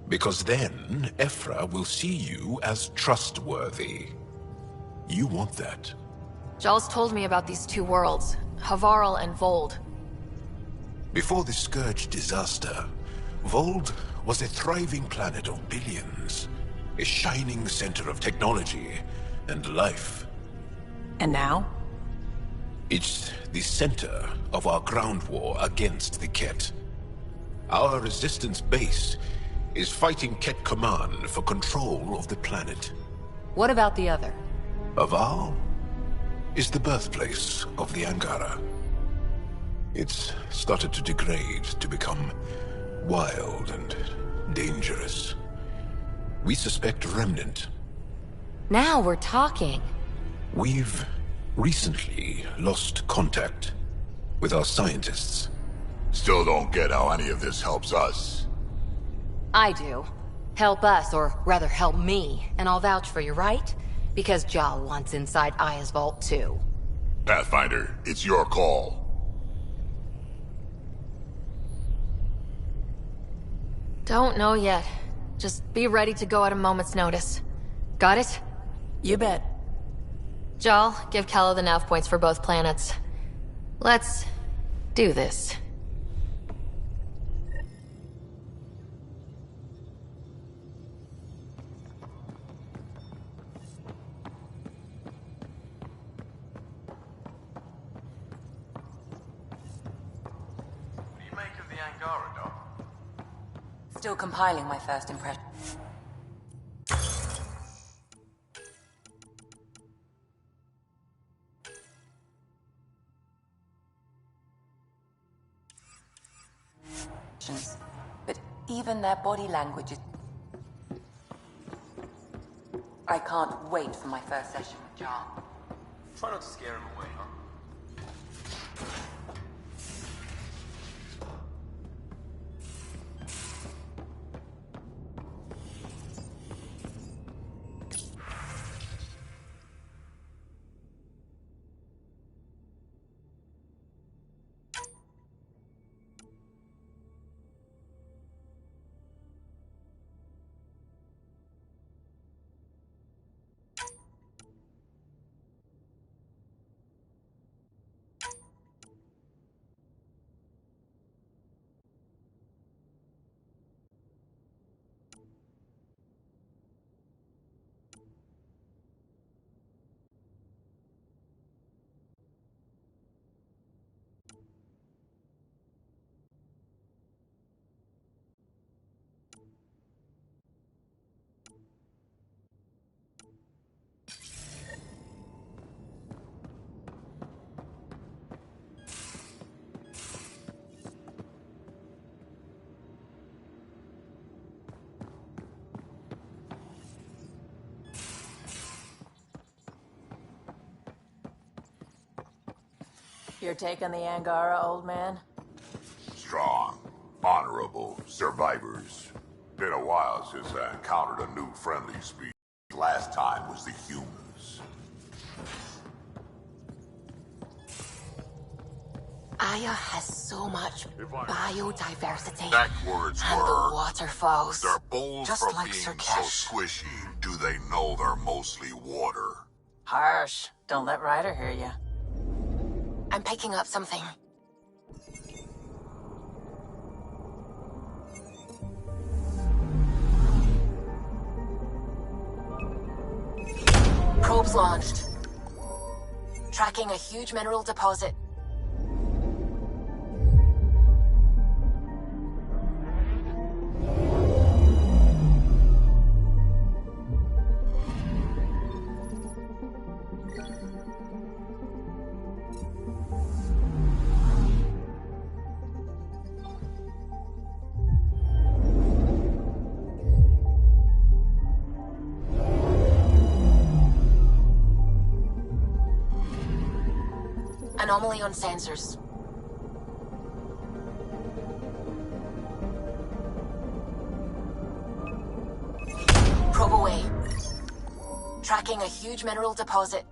Because then, Ephra will see you as trustworthy. You want that. Jal's told me about these two worlds, Havarl and Vold. Before the Scourge disaster, Vold was a thriving planet of billions. A shining center of technology and life. And now? It's the center of our ground war against the Ket. Our resistance base is fighting Ket Command for control of the planet. What about the other? Havarl is the birthplace of the Angara. It's started to degrade, to become wild and dangerous. We suspect Remnant. Now we're talking. We've recently lost contact with our scientists. Still don't get how any of this helps us. I do. Help us, or rather help me, and I'll vouch for you, right? Because Jal wants inside Aya's vault too. Pathfinder, it's your call. Don't know yet. Just be ready to go at a moment's notice. Got it? You bet. Jal, give Calo the nav points for both planets. Let's do this. What do you make of the Angara, Doc? Still compiling my first impression. But even their body language is... I can't wait for my first session with John. Try not to scare him away, huh? Your take on the Angara, old man? Strong, honorable survivors. Been a while since I encountered a new friendly species. Last time was the humans. Aya has so much biodiversity. Backwards And were. the waterfalls. They're bold Just for like being Sir so Kesh. squishy. Do they know they're mostly water? Harsh. Don't let Ryder hear you. I'm picking up something. Probes launched. Tracking a huge mineral deposit. Anomaly on sensors. Probe away. Tracking a huge mineral deposit.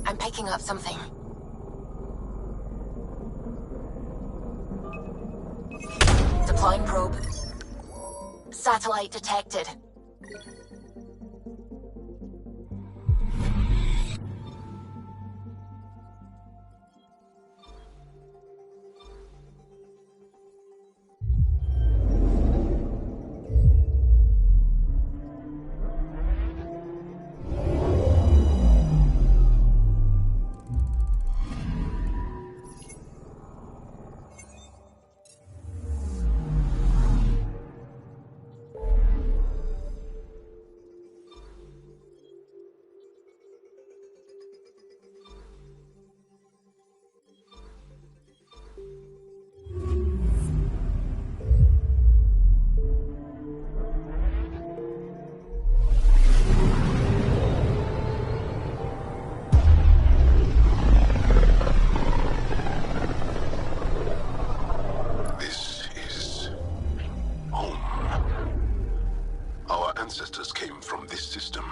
I'm picking up something. Deploying probe. Satellite detected. This is home. Our ancestors came from this system.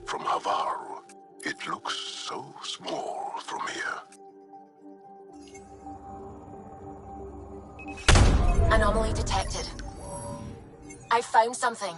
From Havaru. It looks so small from here. Anomaly detected. I found something.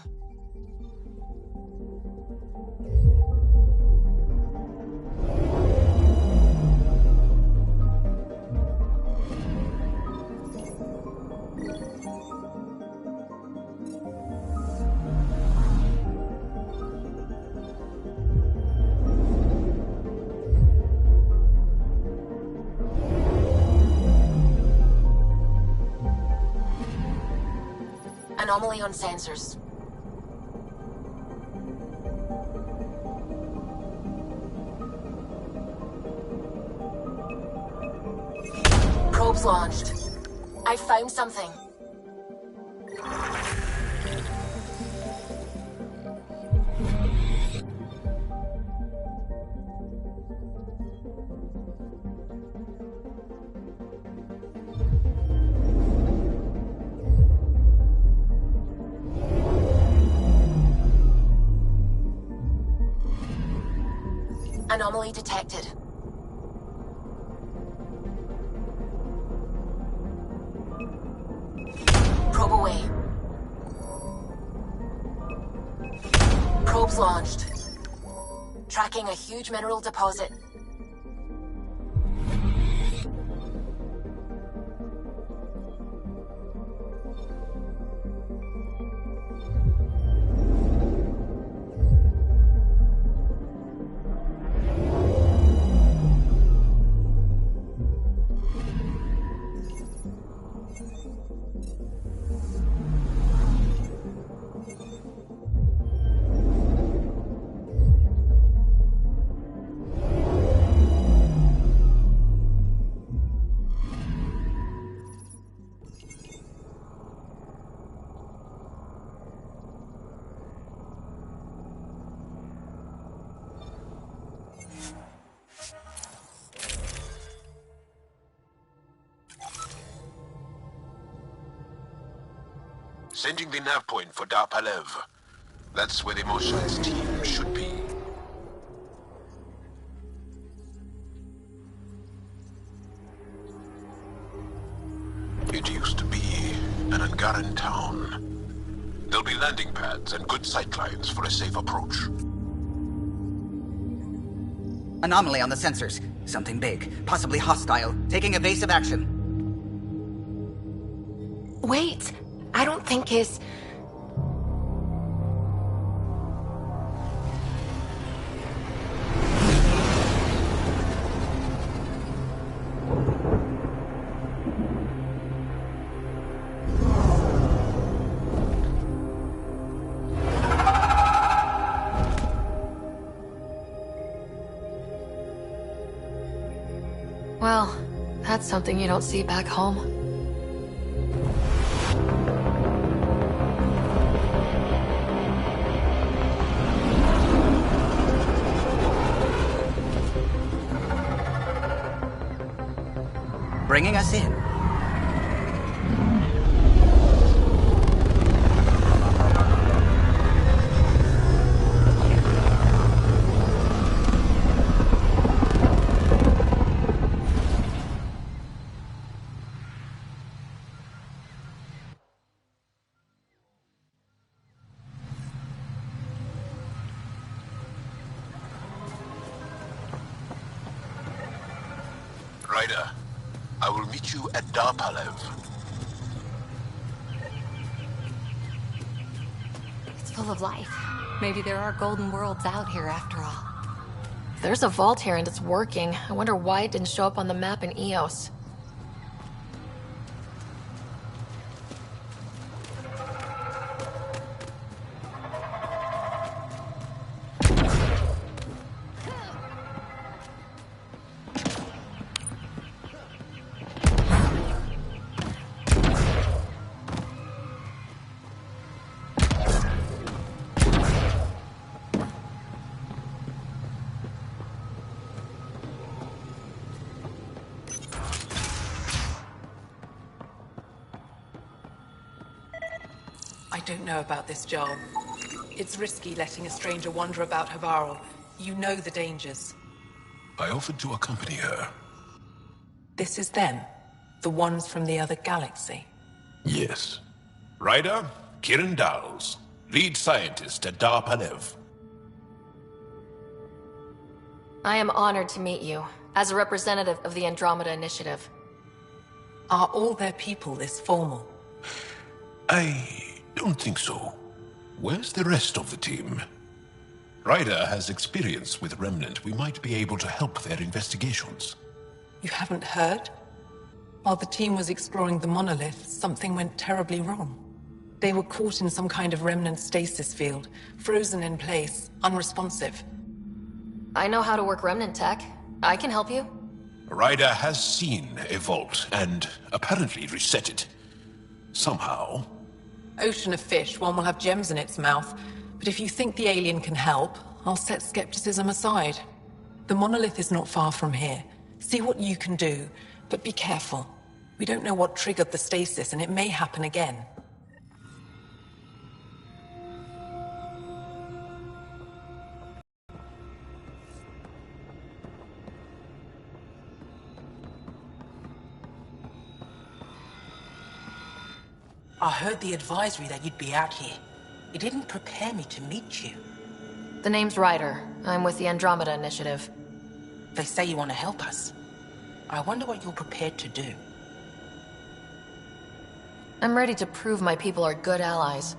Anomaly on sensors. Probes launched. I found something. Anomaly detected. Probe away. Probes launched. Tracking a huge mineral deposit. Sending the nav point for Dar Palev. That's where the Mosha's team should be. It used to be an Angaran town. There'll be landing pads and good sightlines for a safe approach. Anomaly on the sensors. Something big, possibly hostile, taking evasive action. Wait, I don't think his... Well, that's something you don't see back home. Bringing us in. Ryder, I will meet you at Dar Palev. It's full of life. Maybe there are golden worlds out here after all. There's a vault here and it's working. I wonder why it didn't show up on the map in Eos. I don't know about this job. It's risky letting a stranger wander about Havarl. You know the dangers. I offered to accompany her. This is them. The ones from the other galaxy. Yes. Ryder, Kiran Dowles, lead scientist at Dar Palev. I am honored to meet you, as a representative of the Andromeda Initiative. Are all their people this formal? I don't think so. Where's the rest of the team? Ryder has experience with Remnant. We might be able to help their investigations. You haven't heard? While the team was exploring the monolith, something went terribly wrong. They were caught in some kind of remnant stasis field, frozen in place, unresponsive. I know how to work remnant tech. I can help you. Ryder has seen a vault and apparently reset it. Somehow. Ocean of fish, one will have gems in its mouth. But if you think the alien can help, I'll set skepticism aside. The monolith is not far from here. See what you can do, but be careful. We don't know what triggered the stasis, and it may happen again. I heard the advisory that you'd be out here. It didn't prepare me to meet you. The name's Ryder. I'm with the Andromeda Initiative. They say you want to help us. I wonder what you're prepared to do. I'm ready to prove my people are good allies.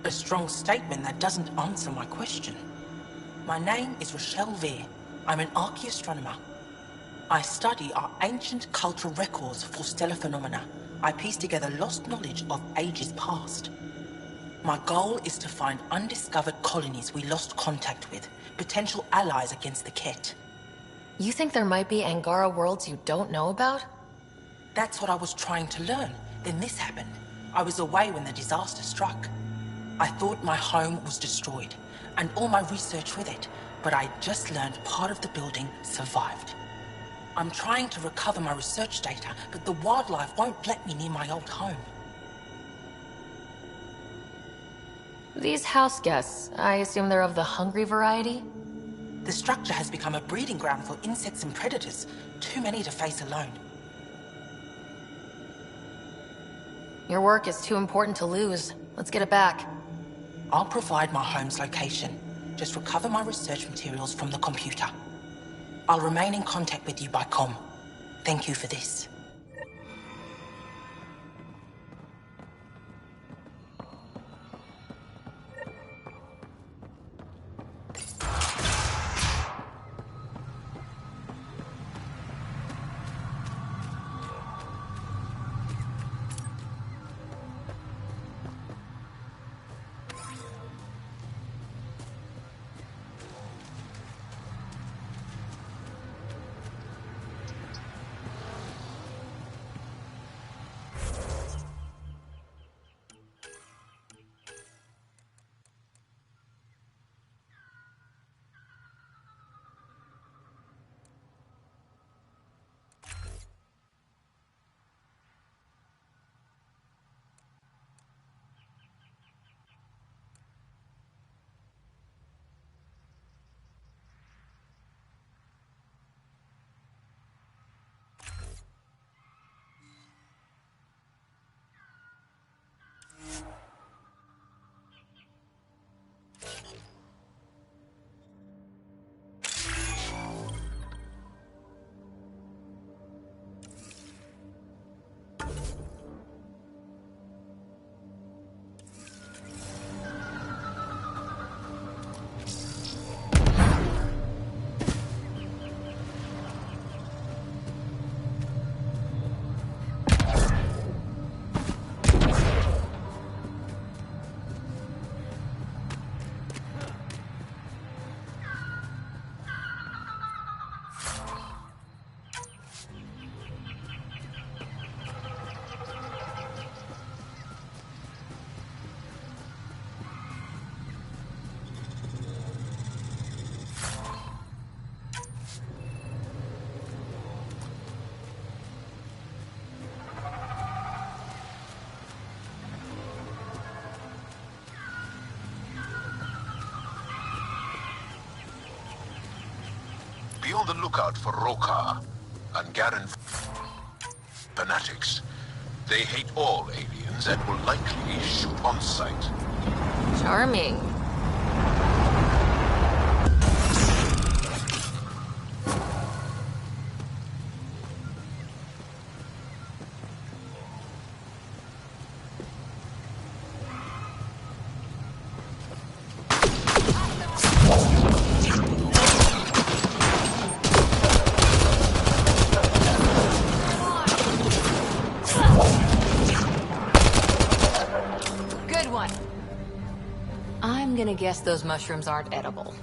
A strong statement that doesn't answer my question. My name is Rochelle Veer. I'm an archaeoastronomer. I study our ancient cultural records for stellar phenomena. I piece together lost knowledge of ages past. My goal is to find undiscovered colonies we lost contact with, potential allies against the Ket. You think there might be Angara worlds you don't know about? That's what I was trying to learn. Then this happened. I was away when the disaster struck. I thought my home was destroyed, and all my research with it, but I just learned part of the building survived. I'm trying to recover my research data, but the wildlife won't let me near my old home. These house guests, I assume they're of the hungry variety? The structure has become a breeding ground for insects and predators, too many to face alone. Your work is too important to lose. Let's get it back. I'll provide my home's location. Just recover my research materials from the computer. I'll remain in contact with you by comm. Thank you for this. Be on the lookout for Rokar and Garen fanatics. They hate all aliens and will likely shoot on sight. Charming. guess those mushrooms aren't edible.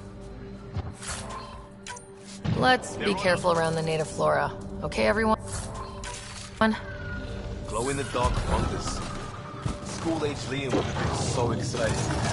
Let's be careful around the native flora. Okay, everyone? Glow-in-the-dark fungus. School-age Liam would have been so excited.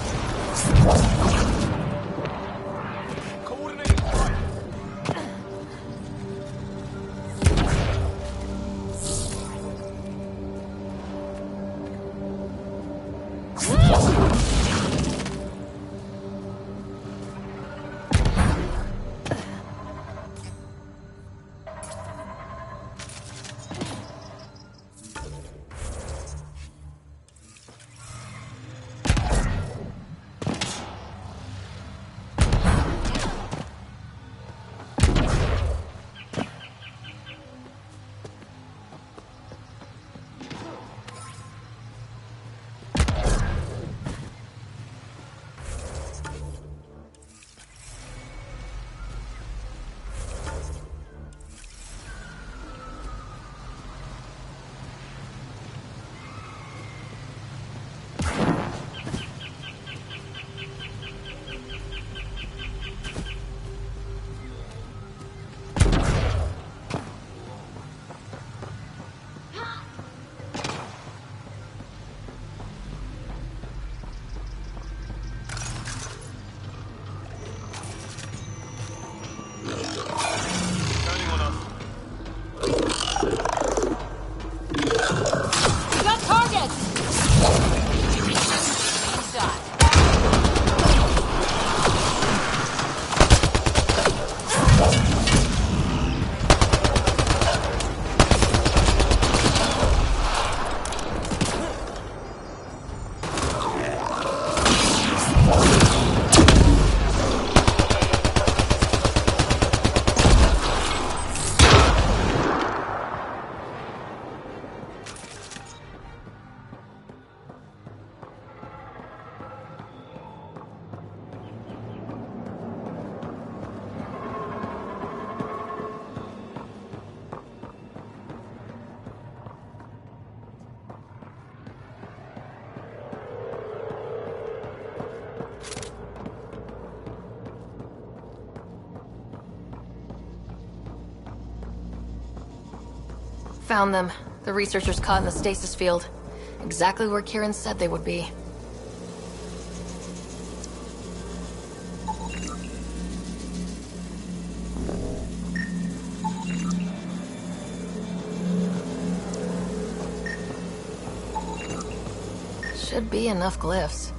Found them. The researchers caught in the stasis field. Exactly where Kieran said they would be. Should be enough glyphs.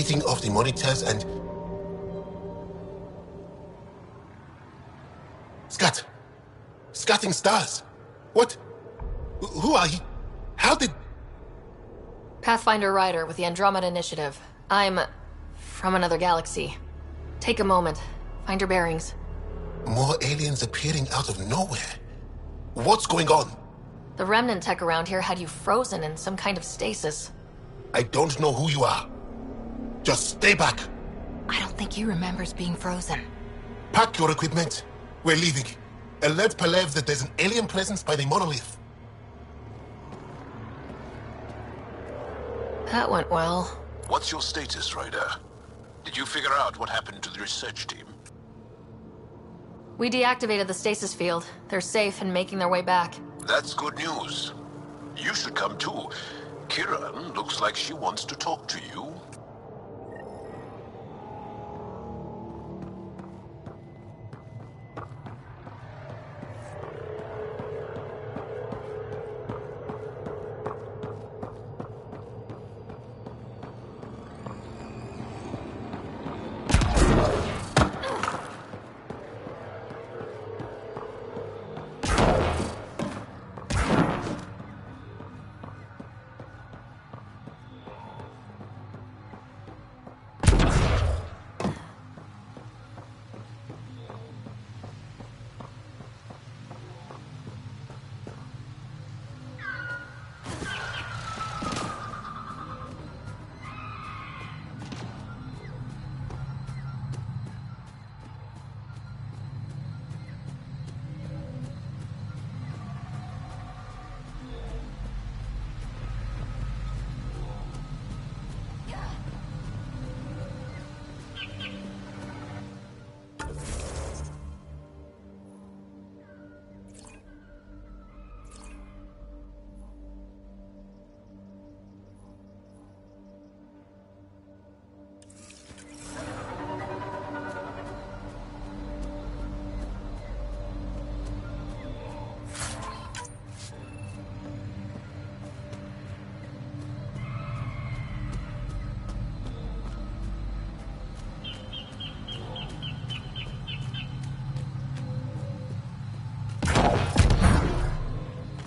reading of the monitors and... Scatting stars. What? Who are you? How did... Pathfinder Rider with the Andromeda Initiative. I'm... from another galaxy. Take a moment. Find your bearings. More aliens appearing out of nowhere. What's going on? The remnant tech around here had you frozen in some kind of stasis. I don't know who you are. Just stay back. I don't think he remembers being frozen. Pack your equipment. We're leaving. Alert Palev that there's an alien presence by the monolith. That went well. What's your status, Ryder? Did you figure out what happened to the research team? We deactivated the stasis field. They're safe and making their way back. That's good news. You should come too. Kiran looks like she wants to talk to you.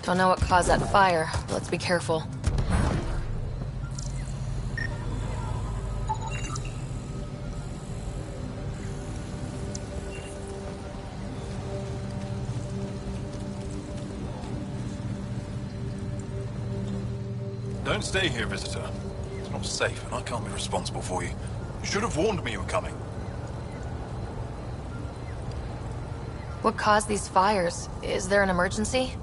Don't know what caused that fire, but let's be careful. Don't stay here, visitor. It's not safe, and I can't be responsible for you. You should have warned me you were coming. What caused these fires? Is there an emergency?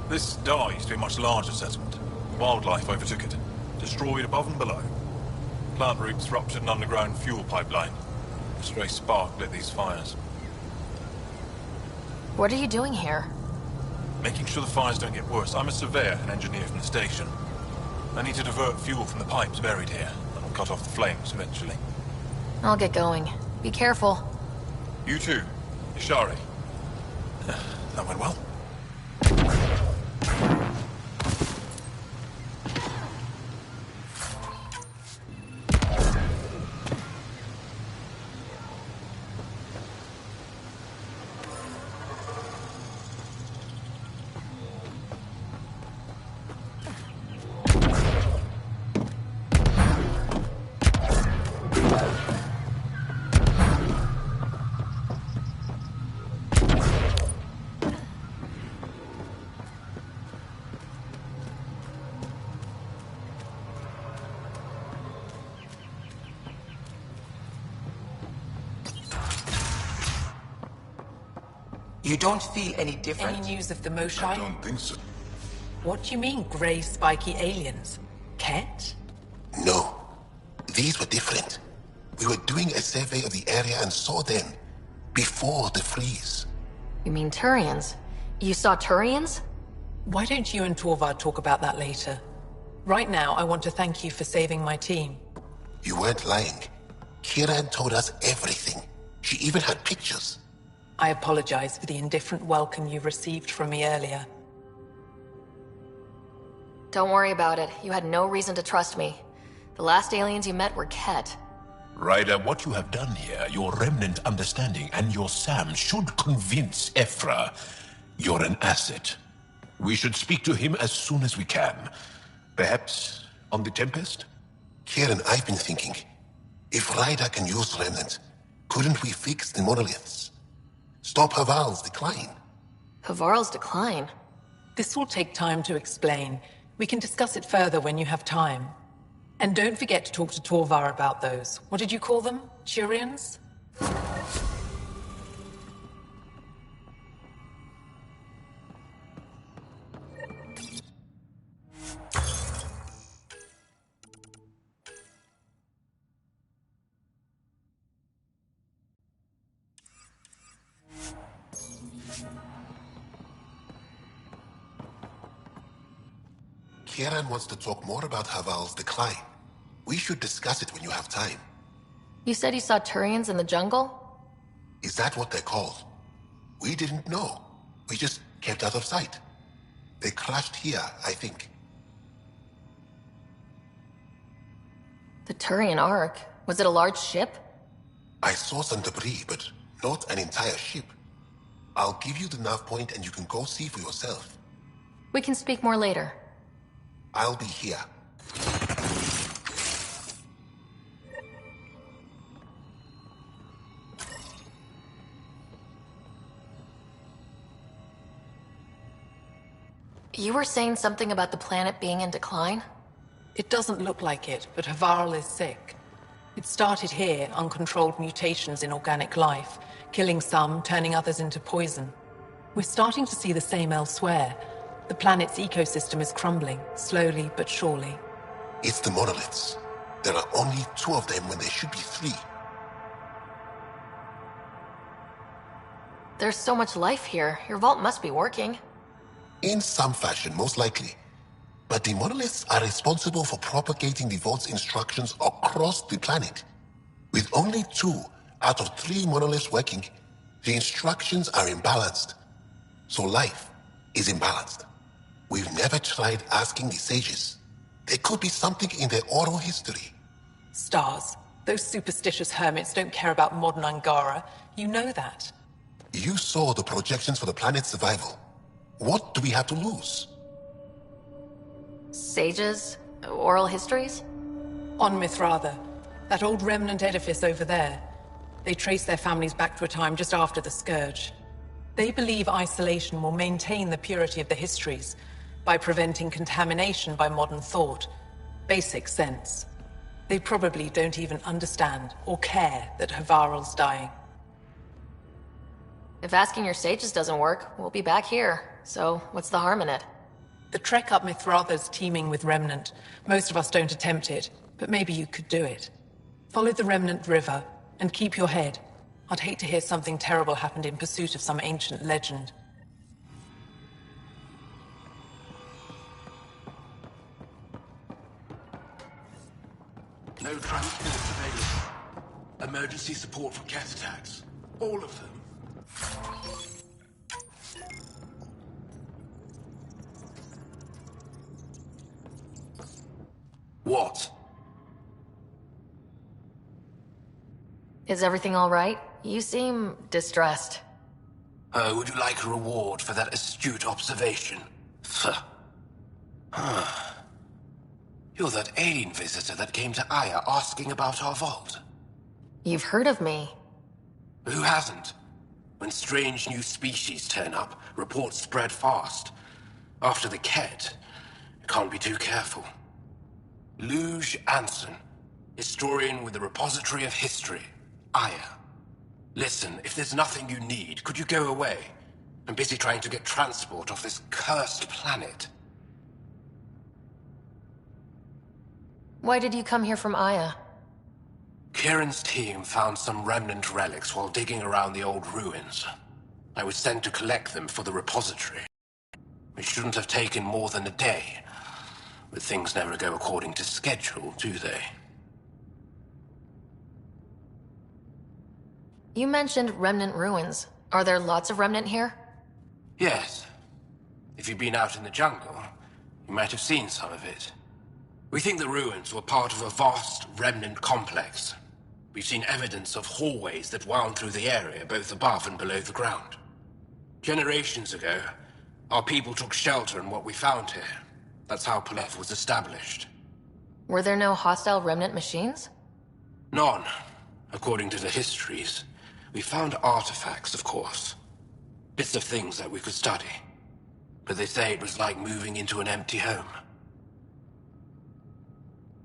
This star used to be a much larger settlement. Wildlife overtook it, destroyed above and below. Plant roots ruptured an underground fuel pipeline. A stray spark lit these fires. What are you doing here? Making sure the fires don't get worse. I'm a surveyor and engineer from the station. I need to divert fuel from the pipes buried here. That'll cut off the flames eventually. I'll get going. Be careful. You too, Ishari. That went well. You don't feel any different? Any news of the Moshai? I don't think so. What do you mean, grey spiky aliens? Ket? No. These were different. We were doing a survey of the area and saw them before the freeze. You mean Turians? You saw Turians? Why don't you and Torvald talk about that later? Right now, I want to thank you for saving my team. You weren't lying. Kiran told us everything. She even had pictures. I apologize for the indifferent welcome you received from me earlier. Don't worry about it. You had no reason to trust me. The last aliens you met were Ket. Ryder, what you have done here, your remnant understanding and your Sam should convince Ephra you're an asset. We should speak to him as soon as we can. Perhaps on the Tempest? Kieran, I've been thinking. If Ryder can use remnant, couldn't we fix the monoliths? Stop Haval's decline? Havarl's decline? This will take time to explain. We can discuss it further when you have time. And don't forget to talk to Torvar about those. What did you call them? Turians? Kieran wants to talk more about Haval's decline. We should discuss it when you have time. You said you saw Turians in the jungle? Is that what they're called? We didn't know. We just kept out of sight. They crashed here, I think. The Turian Ark? Was it a large ship? I saw some debris, but not an entire ship. I'll give you the nav point and you can go see for yourself. We can speak more later. I'll be here. You were saying something about the planet being in decline? It doesn't look like it, but Havarl is sick. It started here, uncontrolled mutations in organic life, killing some, turning others into poison. We're starting to see the same elsewhere. The planet's ecosystem is crumbling, slowly but surely. It's the monoliths. There are only 2 of them when there should be 3. There's so much life here. Your vault must be working. In some fashion, most likely. But the monoliths are responsible for propagating the vault's instructions across the planet. With only 2 out of 3 monoliths working, the instructions are imbalanced. So life is imbalanced. We've never tried asking the sages. There could be something in their oral history. Stars. Those superstitious hermits don't care about modern Angara. You know that. You saw the projections for the planet's survival. What do we have to lose? Sages? Oral histories? On Mithratha. That old remnant edifice over there. They trace their families back to a time just after the Scourge. They believe isolation will maintain the purity of the histories by preventing contamination by modern thought. Basic sense. They probably don't even understand or care that Havarl's dying. If asking your sages doesn't work, we'll be back here. So, what's the harm in it? The trek up Mithratha's teeming with Remnant. Most of us don't attempt it, but maybe you could do it. Follow the Remnant River, and keep your head. I'd hate to hear something terrible happened in pursuit of some ancient legend. No transport available. Emergency support for cat attacks. All of them. What? Is everything all right? You seem distressed. Would you like a reward for that astute observation? You're that alien visitor that came to Aya asking about our vault. You've heard of me. Who hasn't? When strange new species turn up, reports spread fast. After the Ket, you can't be too careful. Luge Anson, historian with the Repository of History, Aya. Listen, if there's nothing you need, could you go away? I'm busy trying to get transport off this cursed planet. Why did you come here from Aya? Kieran's team found some remnant relics while digging around the old ruins. I was sent to collect them for the repository. It shouldn't have taken more than a day. But things never go according to schedule, do they? You mentioned remnant ruins. Are there lots of remnant here? Yes. If you've been out in the jungle, you might have seen some of it. We think the ruins were part of a vast remnant complex. We've seen evidence of hallways that wound through the area, both above and below the ground. Generations ago, our people took shelter in what we found here. That's how Palef was established. Were there no hostile remnant machines? None, according to the histories. We found artifacts, of course. Bits of things that we could study. But they say it was like moving into an empty home.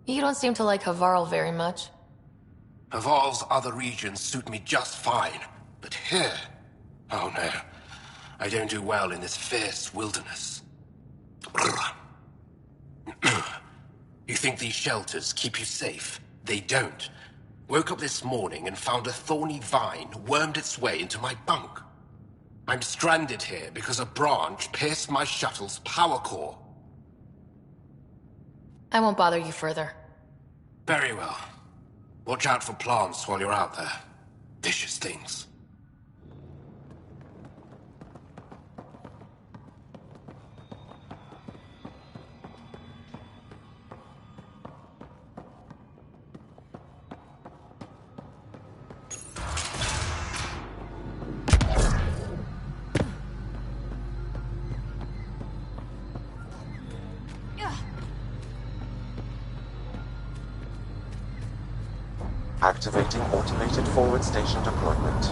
You don't seem to like Havarl very much. Havarl's other regions suit me just fine. But here... oh no. I don't do well in this fierce wilderness. You think these shelters keep you safe? They don't. Woke up this morning and found a thorny vine wormed its way into my bunk. I'm stranded here because a branch pierced my shuttle's power core. I won't bother you further. Very well. Watch out for plants while you're out there. Vicious things. Activating automated forward station deployment.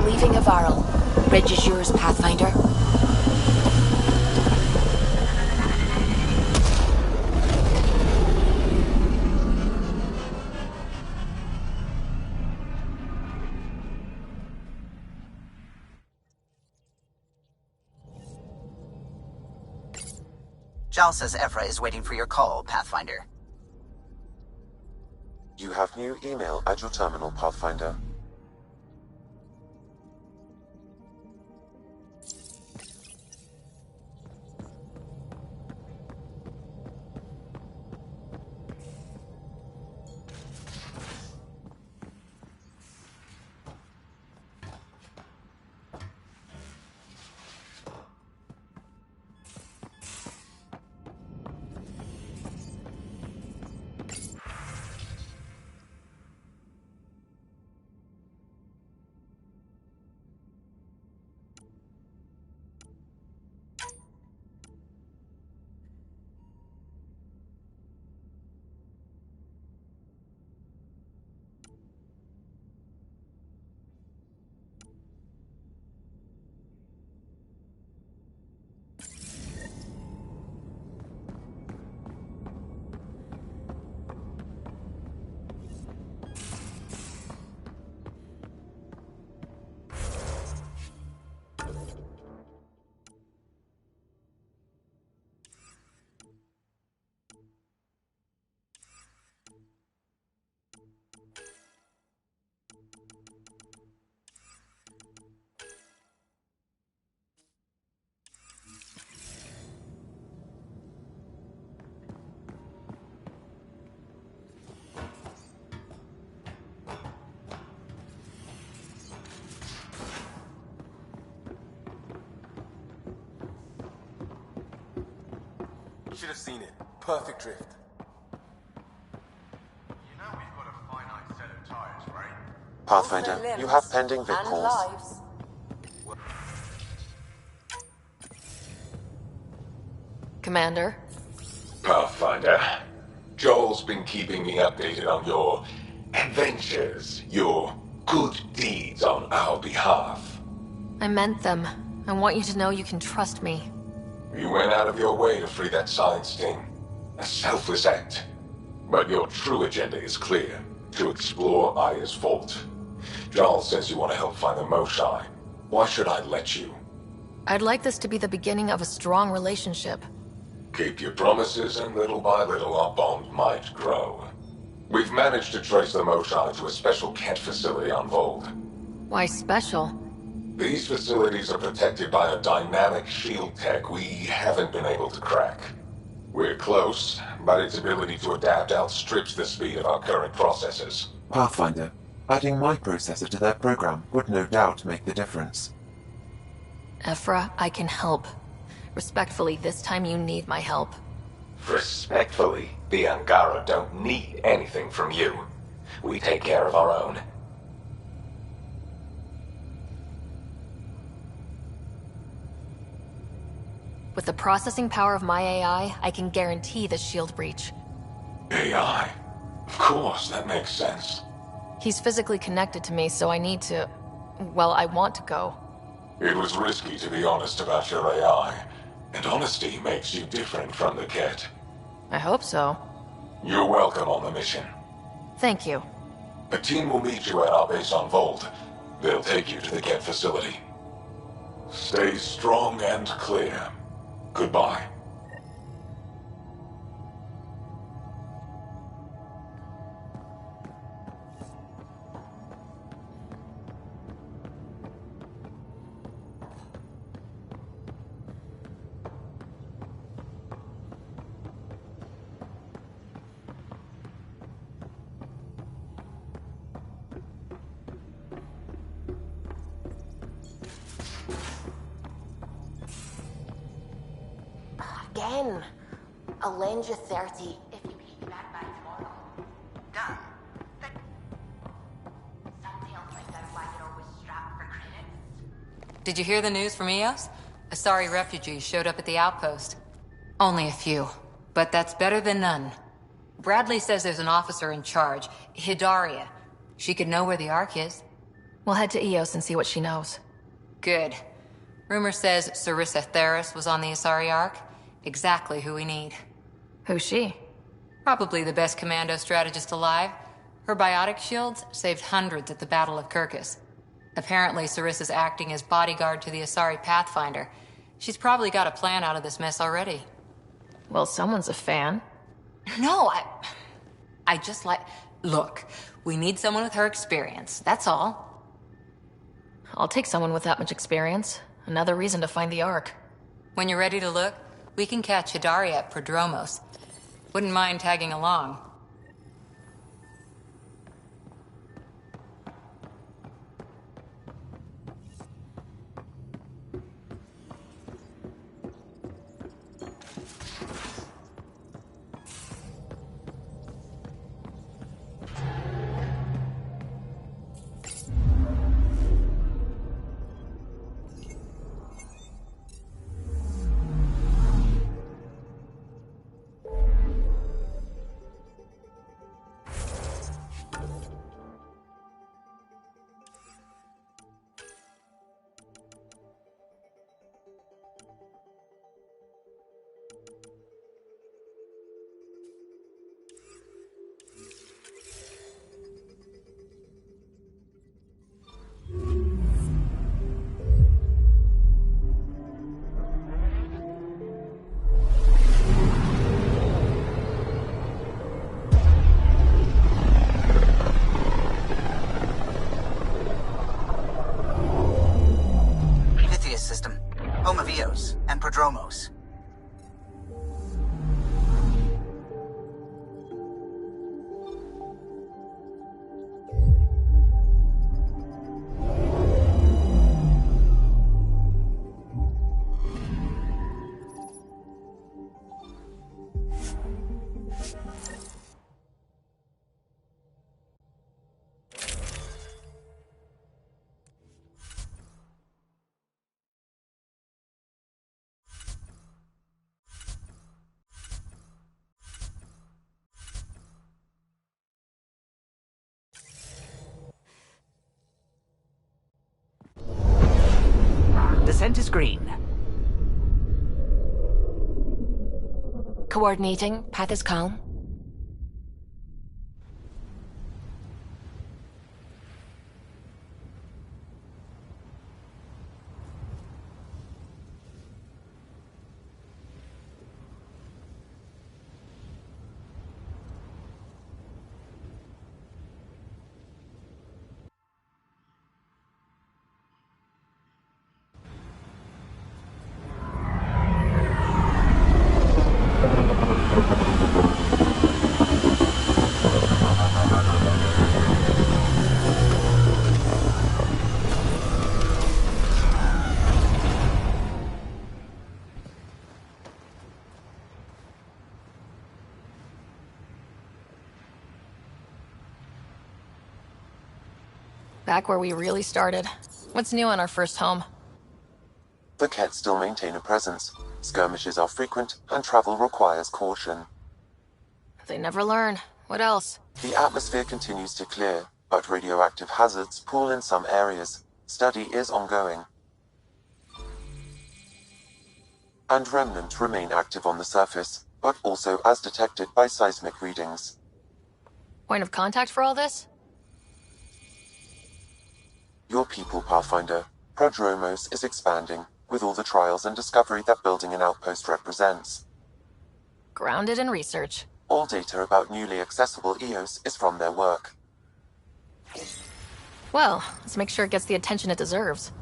Leaving Havarl. Bridge is yours, Pathfinder. Jal says Evra is waiting for your call, Pathfinder. You have new email at your terminal, Pathfinder. should have seen it. Perfect drift. You know we've got a finite set of tires, right? Pathfinder, you have pending vid calls. Commander? Pathfinder, Joel's been keeping me updated on your adventures, your good deeds on our behalf. I meant them. I want you to know you can trust me. You went out of your way to free that science team. A selfless act. But your true agenda is clear. To explore Aya's vault. Joel says you want to help find the Moshai. Why should I let you? I'd like this to be the beginning of a strong relationship. Keep your promises, and little by little our bond might grow. We've managed to trace the Moshai to a special Kent facility on Vold. Why special? These facilities are protected by a dynamic shield tech we haven't been able to crack. We're close, but its ability to adapt outstrips the speed of our current processors. Pathfinder, adding my processor to their program would no doubt make the difference. Ephra, I can help. Respectfully, this time you need my help. Respectfully, the Angara don't need anything from you. We take care of our own. With the processing power of my AI, I can guarantee the shield breach. AI? Of course, that makes sense. He's physically connected to me, so I need to... well, I want to go. It was risky to be honest about your AI, and honesty makes you different from the Ket. I hope so. You're welcome on the mission. Thank you. A team will meet you at our base on Vold. They'll take you to the Ket facility. Stay strong and clear. Goodbye. Again. I'll lend you 30 if you keep me back by tomorrow. Done. Some tales like that why you're always strapped for credits. Did you hear the news from Eos? Asari refugees showed up at the outpost. Only a few, but that's better than none. Bradley says there's an officer in charge, Hidaria. She could know where the Ark is. We'll head to Eos and see what she knows. Good. Rumor says Sarissa Theris was on the Asari Ark. Exactly who we need. Who's she? Probably the best commando strategist alive. Her biotic shields saved hundreds at the Battle of Kirkus. Apparently, Sarissa's acting as bodyguard to the Asari Pathfinder. She's probably got a plan out of this mess already. Well, someone's a fan. No, I just like... Look, we need someone with her experience, that's all. I'll take someone with that much experience. Another reason to find the Ark. When you're ready to look, we can catch Hidaria at Prodromos. Wouldn't mind tagging along. and Prodromos. Scent is green. Coordinating. Path is calm. Back where we really started. What's new on our first home? The Kett still maintain a presence. Skirmishes are frequent, and travel requires caution. They never learn. What else? The atmosphere continues to clear, but radioactive hazards pool in some areas. Study is ongoing. And remnant remain active on the surface, but also as detected by seismic readings. Point of contact for all this? Your people, Pathfinder. Prodromos is expanding, with all the trials and discovery that building an outpost represents. Grounded in research. All data about newly accessible EOS is from their work. Well, let's make sure it gets the attention it deserves.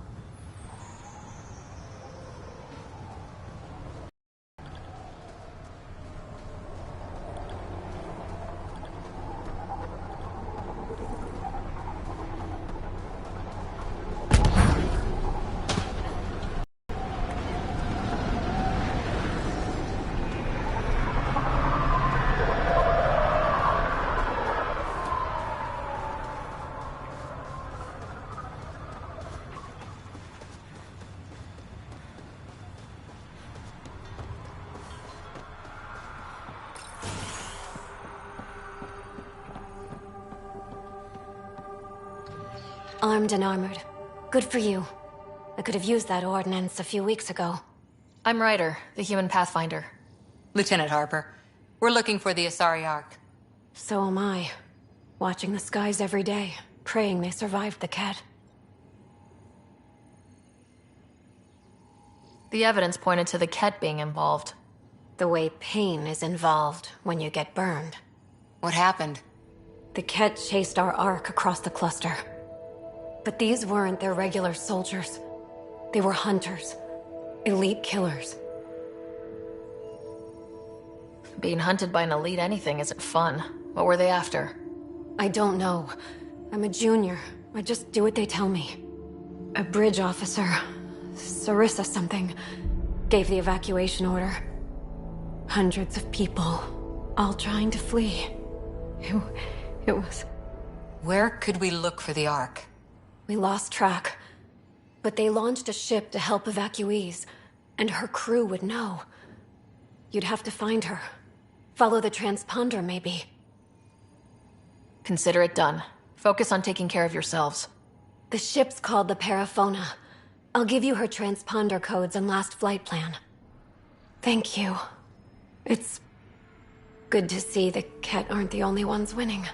Armed and armored. Good for you. I could have used that ordnance a few weeks ago. I'm Ryder, the human pathfinder. Lieutenant Harper, we're looking for the Asari Ark. So am I. Watching the skies every day, praying they survived the Kett. The evidence pointed to the Kett being involved. The way pain is involved when you get burned. What happened? The Kett chased our Ark across the cluster. But these weren't their regular soldiers. They were hunters. Elite killers. Being hunted by an elite anything isn't fun. What were they after? I don't know. I'm a junior. I just do what they tell me. A bridge officer, Sarissa something, gave the evacuation order. Hundreds of people, all trying to flee. It was... Where could we look for the Ark? We lost track. But they launched a ship to help evacuees, and her crew would know. You'd have to find her. Follow the transponder, maybe. Consider it done. Focus on taking care of yourselves. The ship's called the Paraphona. I'll give you her transponder codes and last flight plan. Thank you. It's good to see the Kett aren't the only ones winning.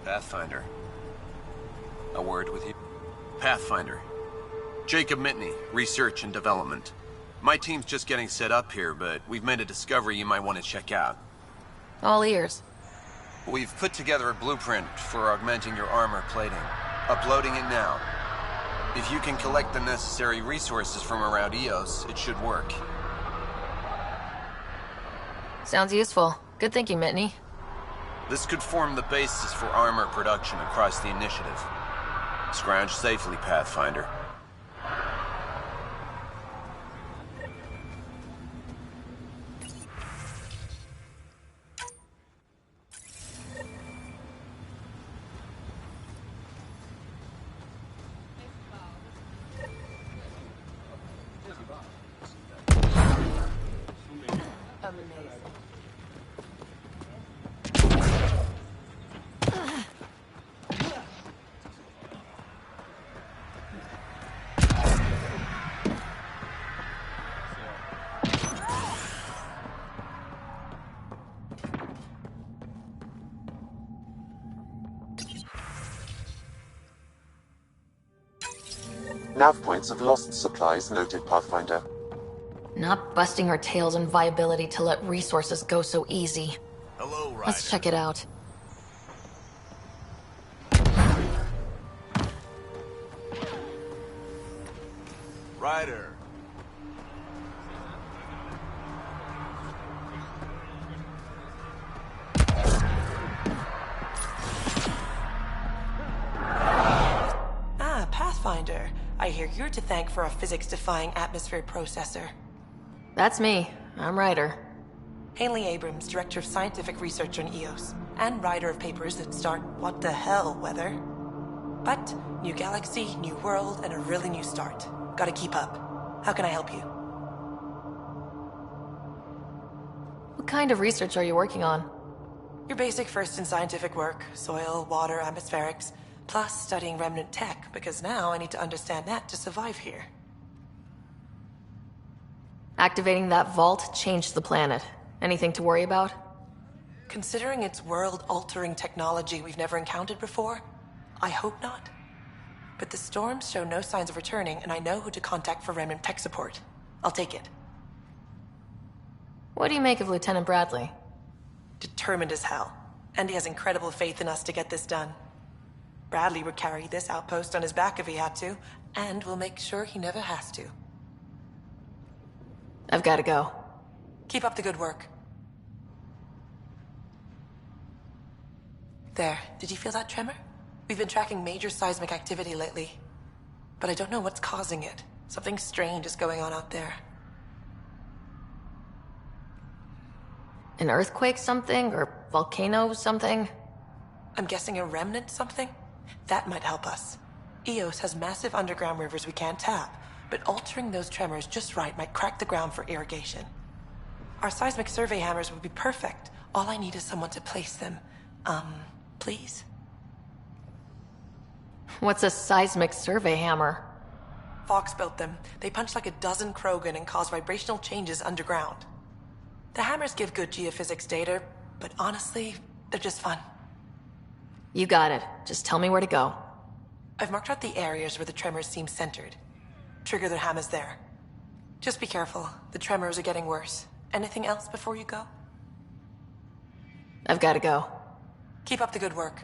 Pathfinder. A word with you? Pathfinder. Jacob Mitney, Research and Development. My team's just getting set up here, but we've made a discovery you might want to check out. All ears. We've put together a blueprint for augmenting your armor plating. Uploading it now. If you can collect the necessary resources from around EOS, it should work. Sounds useful. Good thinking, Mitney. This could form the basis for armor production across the initiative. Scrounge safely, Pathfinder. Nav points of lost supplies noted, Pathfinder. Not busting our tails on viability to let resources go so easy. Hello, Ryder. Let's check it out. Ryder. Pathfinder, I hear you're to thank for a physics-defying atmosphere processor. That's me. I'm Ryder. Haley Abrams, Director of Scientific Research on EOS, and writer of papers that start what the hell weather. But, new galaxy, new world, and a really new start. Gotta keep up. How can I help you? What kind of research are you working on? Your basic first in scientific work, soil, water, atmospherics, plus studying remnant tech, because now I need to understand that to survive here. Activating that vault changed the planet. Anything to worry about? Considering it's world-altering technology we've never encountered before, I hope not. But the storms show no signs of returning, and I know who to contact for remnant tech support. I'll take it. What do you make of Lieutenant Bradley? Determined as hell. And he has incredible faith in us to get this done. Bradley would carry this outpost on his back if he had to, and we'll make sure he never has to. I've got to go. Keep up the good work. There, did you feel that tremor? We've been tracking major seismic activity lately, but I don't know what's causing it. Something strange is going on out there. An earthquake something? Or volcano something? I'm guessing a remnant something? That might help us. EOS has massive underground rivers we can't tap, but altering those tremors just right might crack the ground for irrigation. Our seismic survey hammers would be perfect. All I need is someone to place them. Please? What's a seismic survey hammer? Fox built them. They punch like a dozen Krogan and cause vibrational changes underground. The hammers give good geophysics data, but honestly, they're just fun. You got it. Just tell me where to go. I've marked out the areas where the tremors seem centered. Trigger the hammers there. Just be careful. The tremors are getting worse. Anything else before you go? I've got to go. Keep up the good work.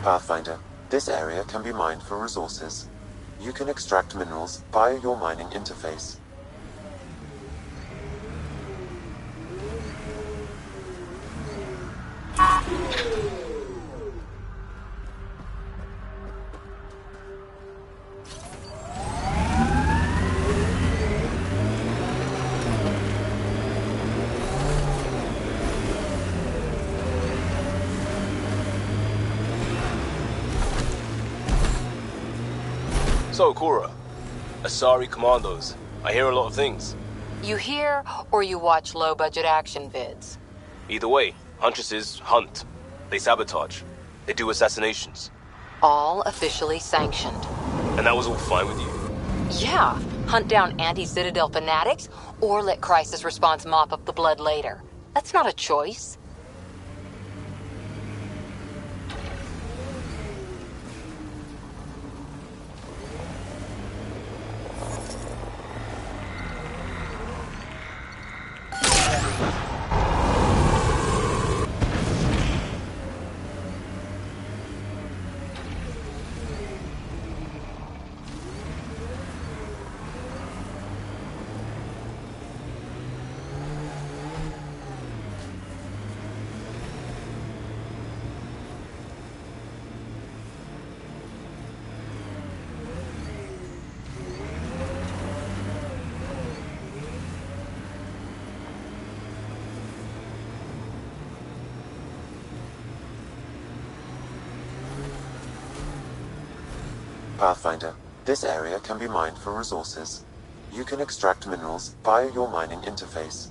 Pathfinder, this area can be mined for resources. You can extract minerals via your mining interface. So, Cora, Asari Commandos. I hear a lot of things. You hear or you watch low-budget action vids? Either way, Huntresses hunt. They sabotage. They do assassinations. All officially sanctioned. And that was all fine with you? Yeah, hunt down anti-Citadel fanatics, or let crisis response mop up the blood later. That's not a choice. Pathfinder, this area can be mined for resources. You can extract minerals via your mining interface.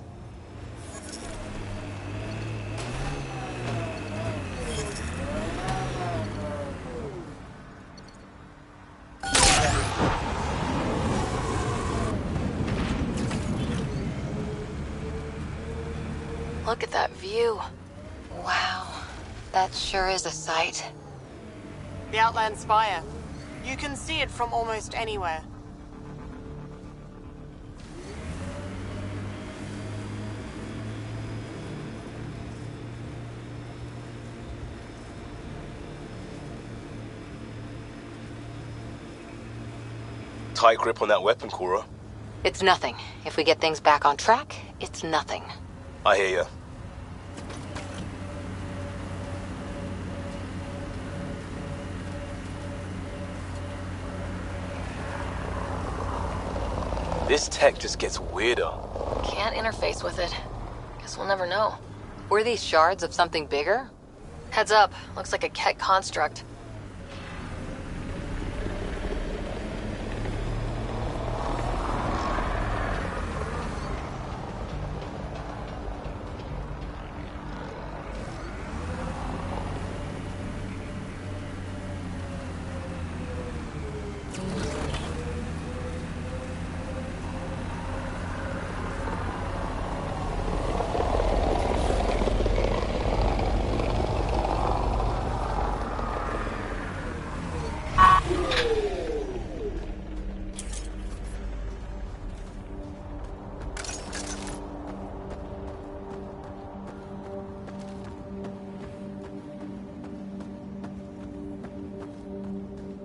Look at that view. Wow, that sure is a sight. The Outland Spire. You can see it from almost anywhere. Tight grip on that weapon, Cora. It's nothing. If we get things back on track, it's nothing. I hear ya. This tech just gets weirder. Can't interface with it. Guess we'll never know. Were these shards of something bigger? Heads up. Looks like a Ket construct.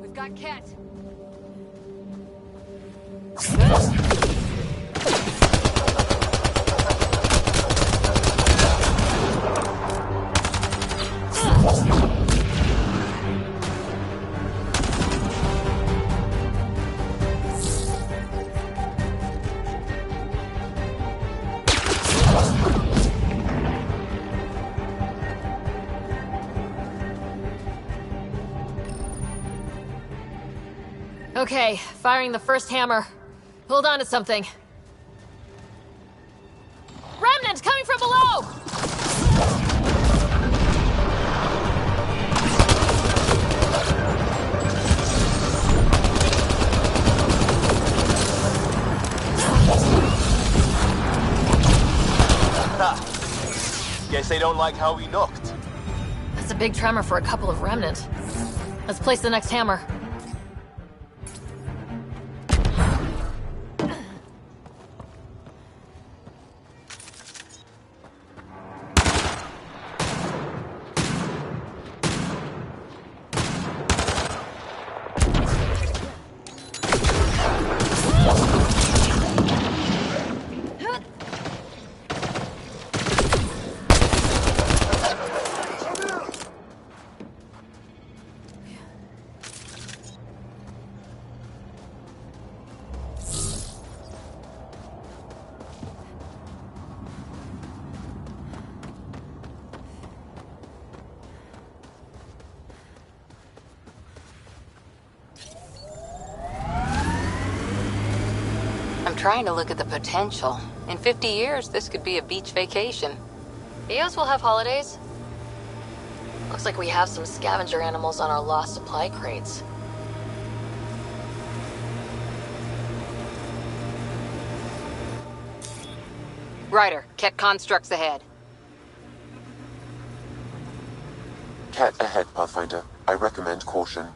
We've got Ket. Okay, firing the first hammer. Hold on to something. Remnant coming from below! Guess they don't like how we knocked. That's a big tremor for a couple of remnant. Let's place the next hammer. trying to look at the potential. In 50 years, this could be a beach vacation. Eos will have holidays. Looks like we have some scavenger animals on our lost supply crates. Ryder, Ket constructs ahead. Cat ahead, Pathfinder. I recommend caution.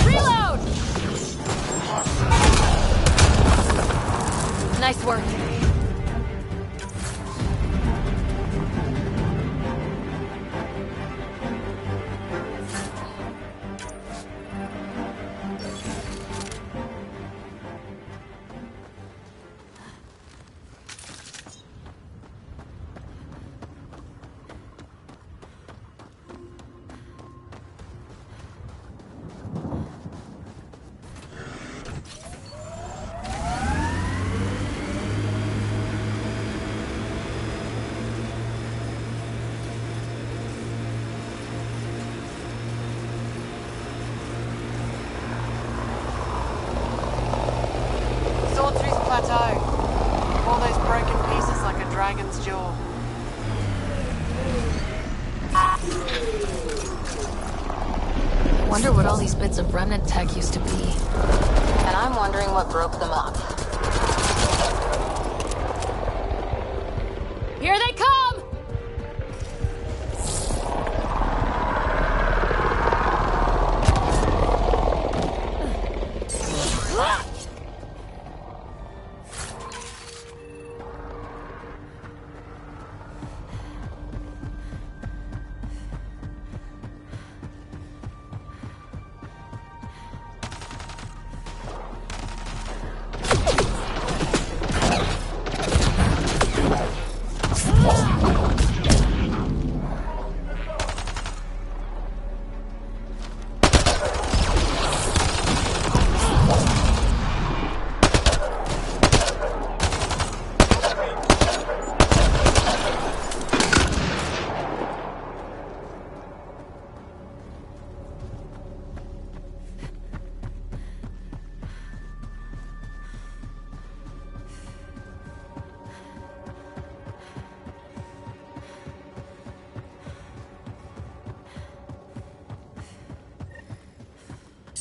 Reload! Nice work. Plateau. All those broken pieces like a dragon's jaw. Wonder what all these bits of remnant tech used to be. And I'm wondering what broke them up. Here they come!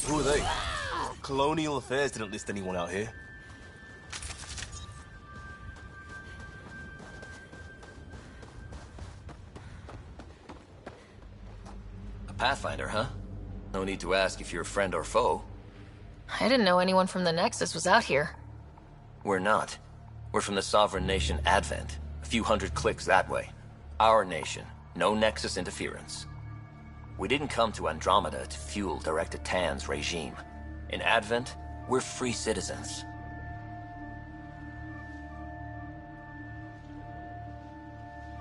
Who are they? Colonial Affairs didn't list anyone out here. A Pathfinder, huh? No need to ask if you're a friend or foe. I didn't know anyone from the Nexus was out here. We're not. We're from the sovereign nation Advent. A few hundred clicks that way. Our nation. No Nexus interference. We didn't come to Andromeda to fuel Director Tan's regime. In Advent, we're free citizens.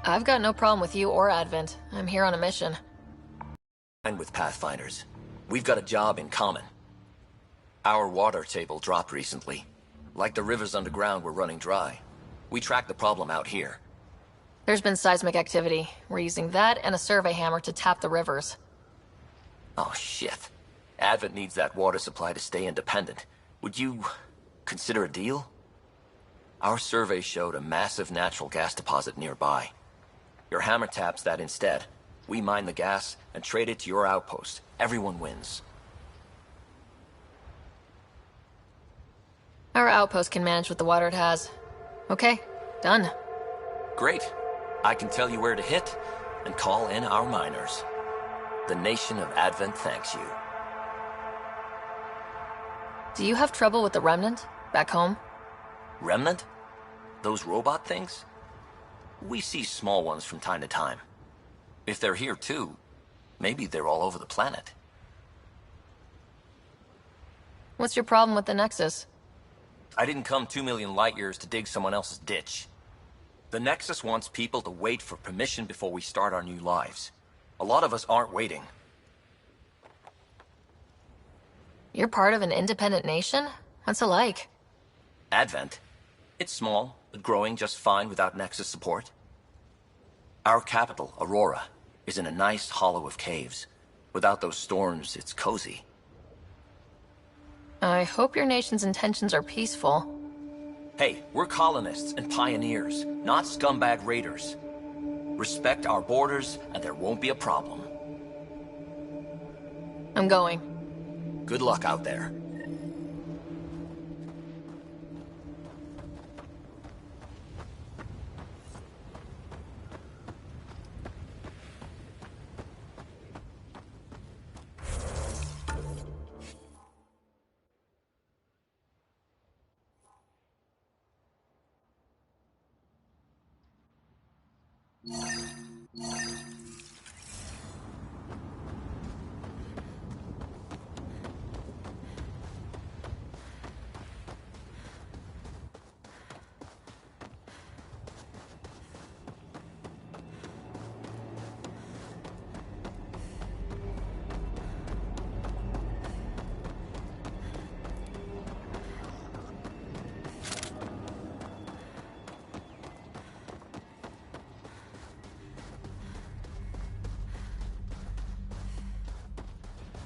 I've got no problem with you or Advent. I'm here on a mission. And with Pathfinders, we've got a job in common. Our water table dropped recently. Like the rivers underground were running dry. We tracked the problem out here. There's been seismic activity. We're using that and a survey hammer to tap the rivers. Oh, shit. Advent needs that water supply to stay independent. Would you consider a deal? Our survey showed a massive natural gas deposit nearby. Your hammer taps that instead. We mine the gas and trade it to your outpost. Everyone wins. Our outpost can manage with the water it has. Okay, done. Great. I can tell you where to hit and call in our miners. The nation of Advent thanks you. Do you have trouble with the Remnant back home? Remnant? Those robot things? We see small ones from time to time. If they're here too, maybe they're all over the planet. What's your problem with the Nexus? I didn't come 2 million light years to dig someone else's ditch. The Nexus wants people to wait for permission before we start our new lives. A lot of us aren't waiting. You're part of an independent nation? What's it like? Advent. It's small, but growing just fine without Nexus support. Our capital, Aurora, is in a nice hollow of caves. Without those storms, it's cozy. I hope your nation's intentions are peaceful. Hey, we're colonists and pioneers, not scumbag raiders. Respect our borders, and there won't be a problem. I'm going. Good luck out there.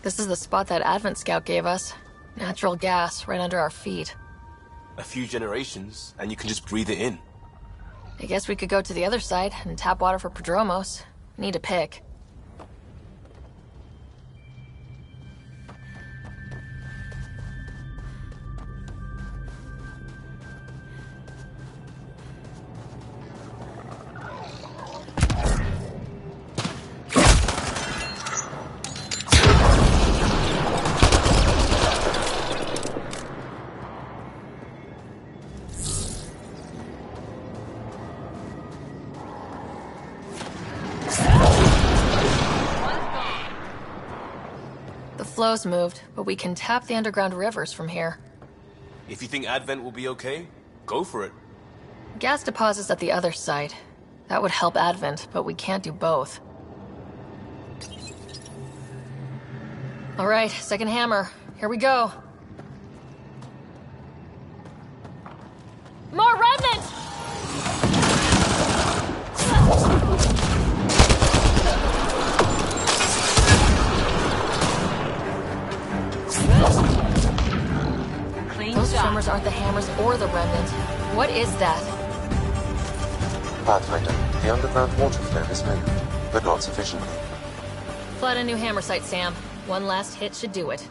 This is the spot that Advent Scout gave us. Natural gas right under our feet. A few generations, and you can just breathe it in. I guess we could go to the other side and tap water for Prodromos. Need a pick. Flow's moved, but we can tap the underground rivers from here. If you think Advent will be okay, go for it. Gas deposits at the other side. That would help Advent, but we can't do both. All right, second hammer. Here we go. More remnants! Those tremors aren't the hammers or the remnant. What is that? Pathfinder, the underground water flow is moving, but not sufficiently. Flood a new hammer site, Sam. One last hit should do it.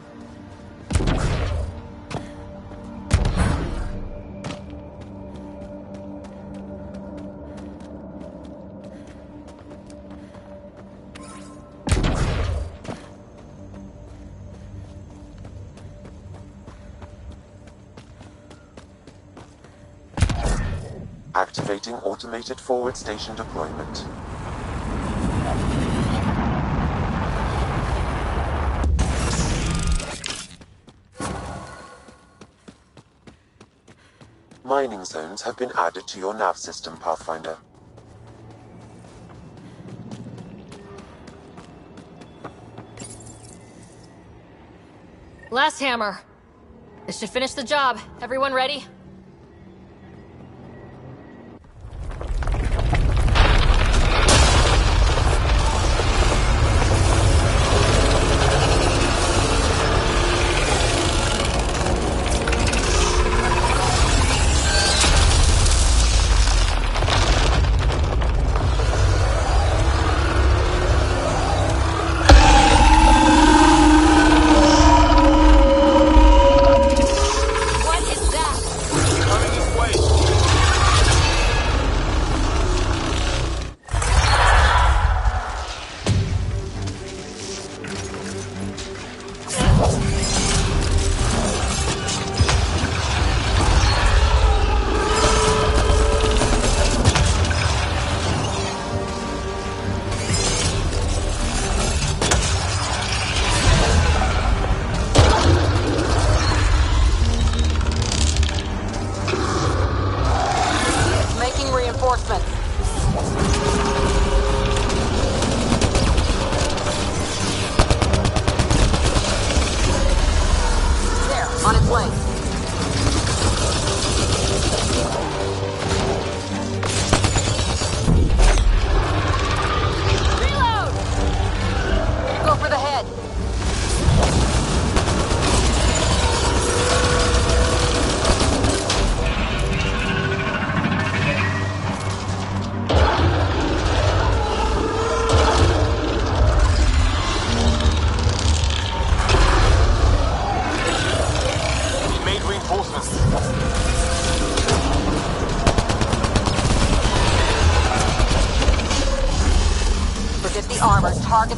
Activating automated forward station deployment. Mining zones have been added to your nav system, Pathfinder. Last hammer. This should finish the job. Everyone ready?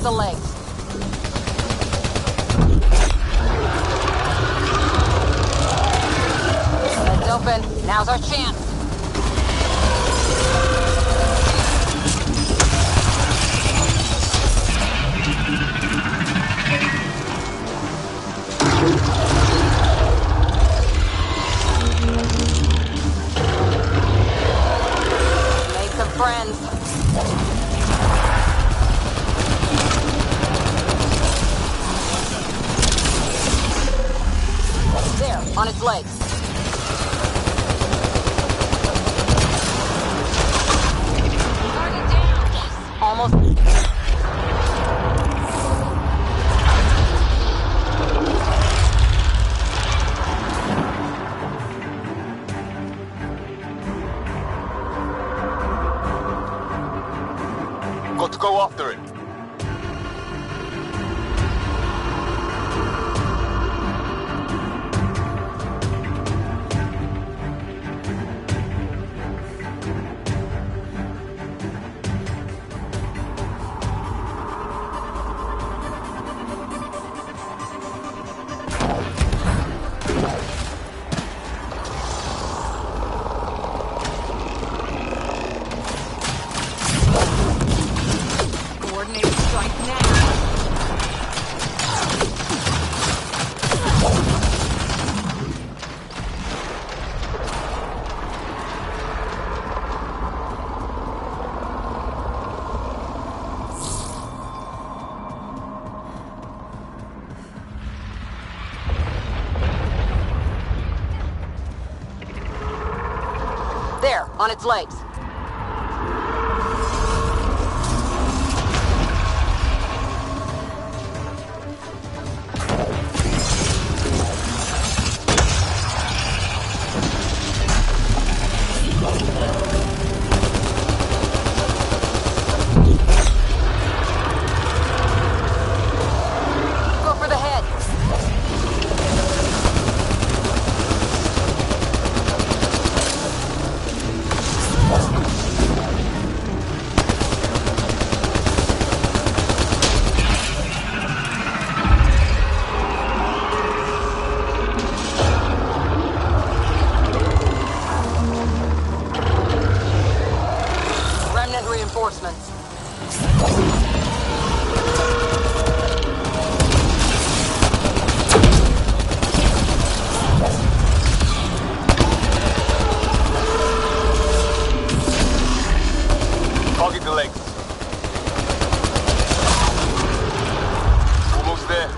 the legs. Let's open. Now's our chance. Made some friends. There, on its legs. Target down. Yes, almost. Got to go after it. Coordinated strike now. There, on its legs. Go for the head. Remnant reinforcements. Target the legs. Almost there.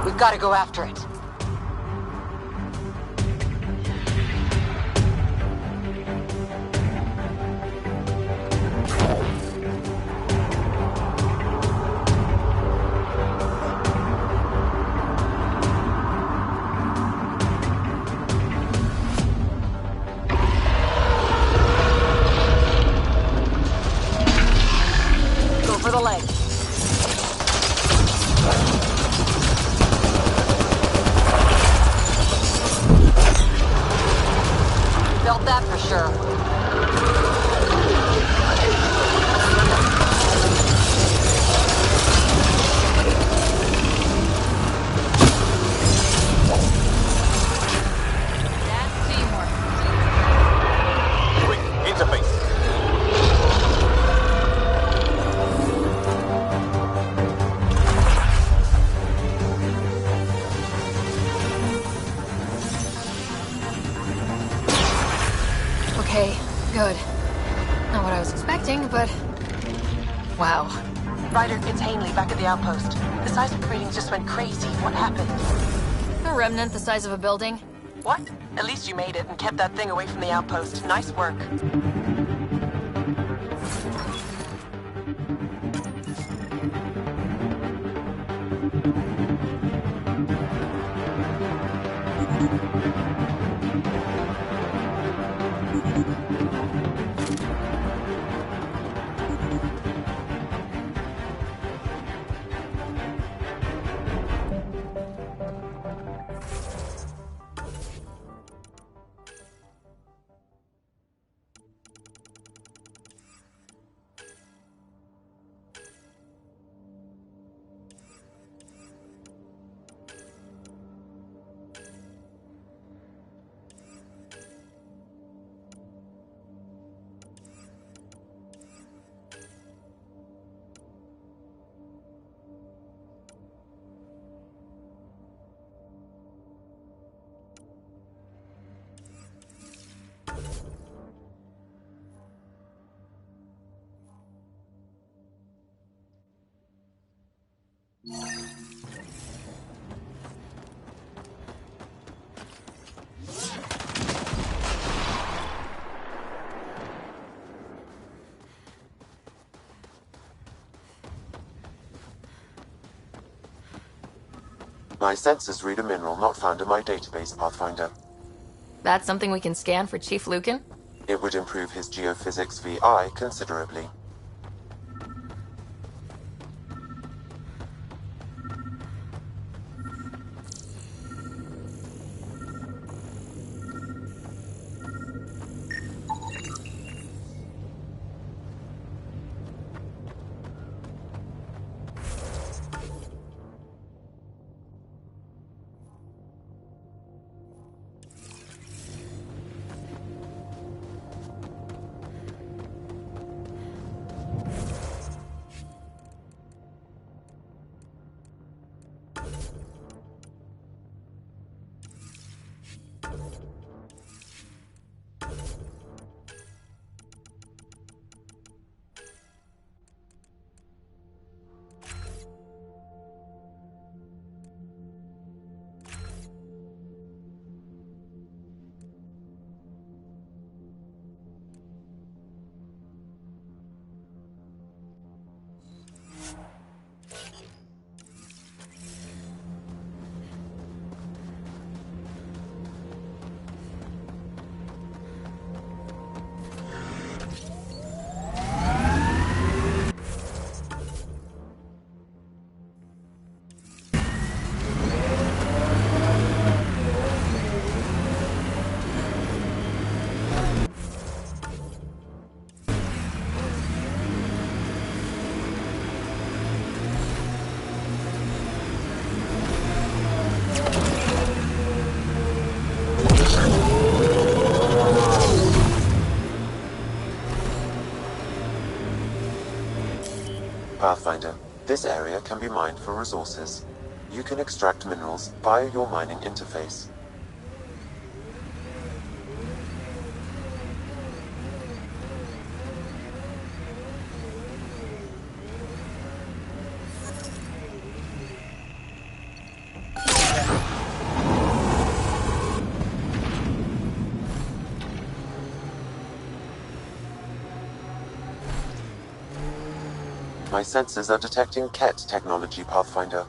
We've got to go after it. Go for the legs. Felt that for sure. That's teamwork. Quick, interface. Okay, good. Not what I was expecting, but... Wow. Ryder, it's Ainley back at the outpost. The seismic readings just went crazy. What happened? A remnant the size of a building. What? At least you made it and kept that thing away from the outpost. Nice work. My sensors read a mineral not found in my database, Pathfinder. That's something we can scan for Chief Lucan? It would improve his geophysics VI considerably. Pathfinder, this area can be mined for resources. You can extract minerals via your mining interface. My sensors are detecting Ket technology, Pathfinder.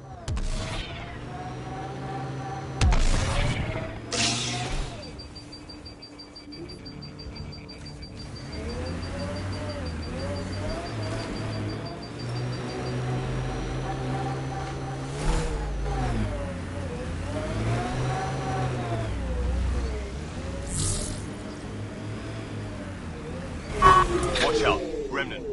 Watch out, Remnant.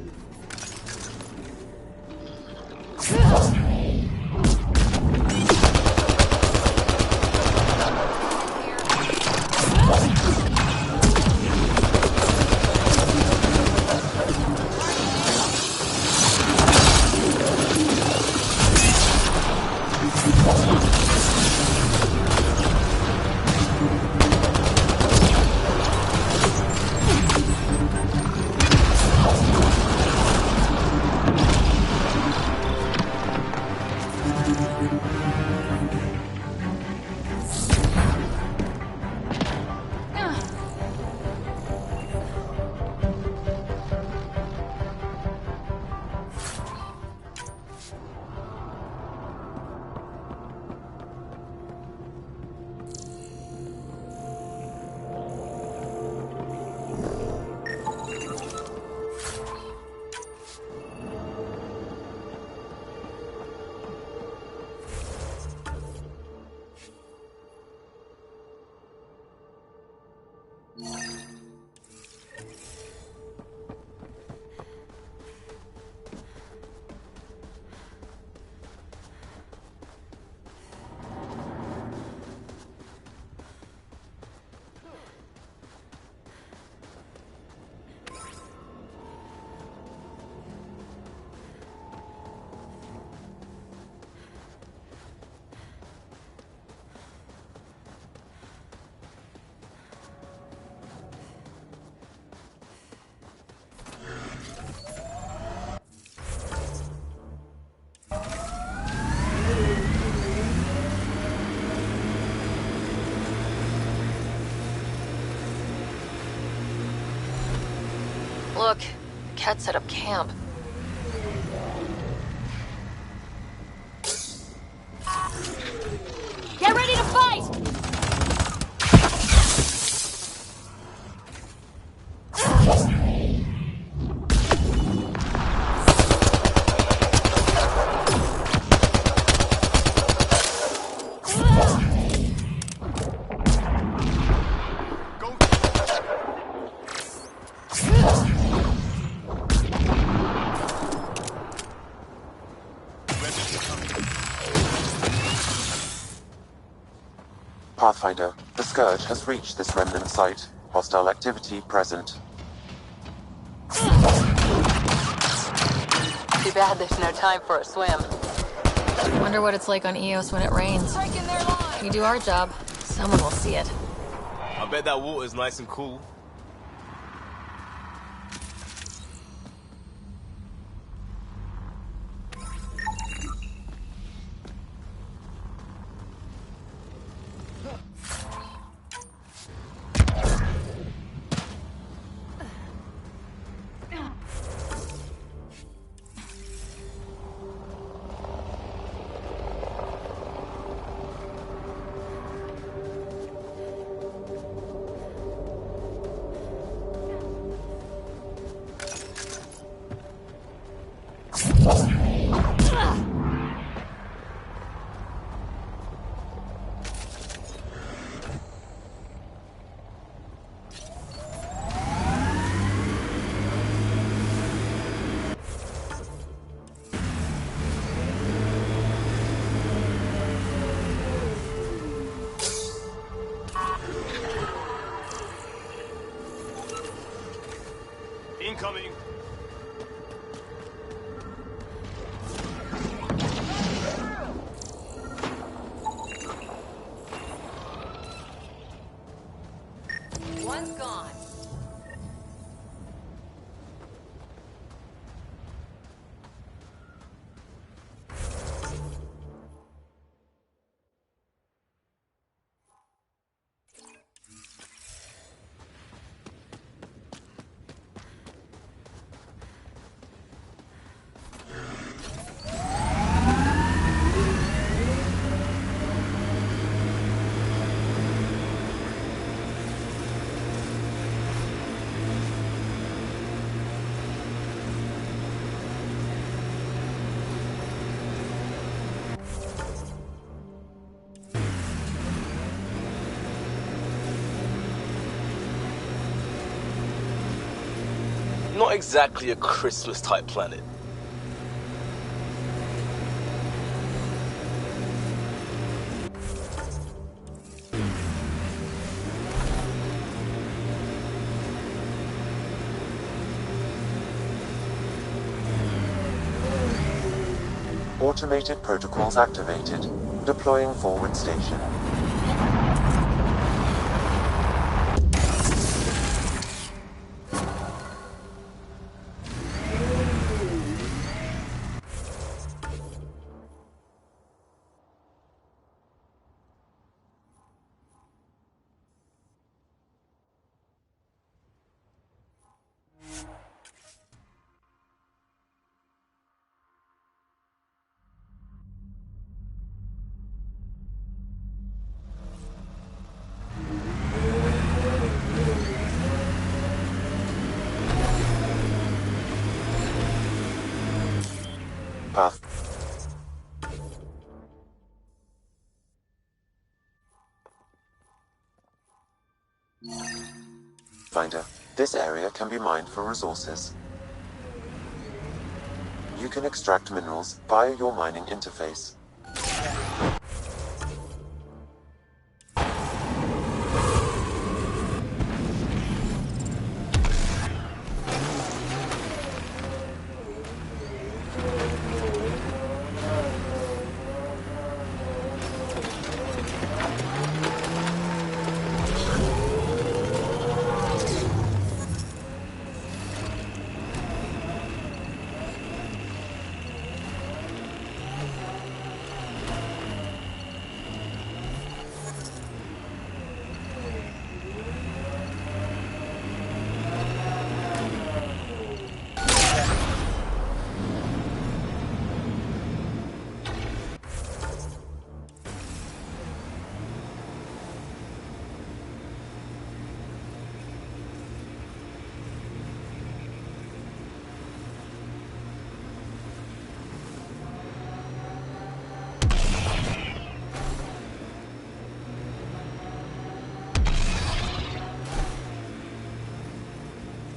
Look, Ket set up camp. Pathfinder, the Scourge has reached this remnant site. Hostile activity present. Too bad there's no time for a swim. Wonder what it's like on Eos when it rains. We do our job, someone will see it. I bet that water's nice and cool. Incoming. One's gone. Not exactly a Christmas-type planet. Automated protocols activated. Deploying forward station. Path. Finder. This area can be mined for resources. You can extract minerals via your mining interface.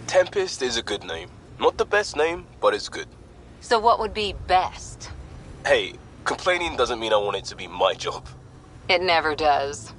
Tempest is a good name. Not the best name, but it's good. So what would be best? Hey, complaining doesn't mean I want it to be my job. It never does.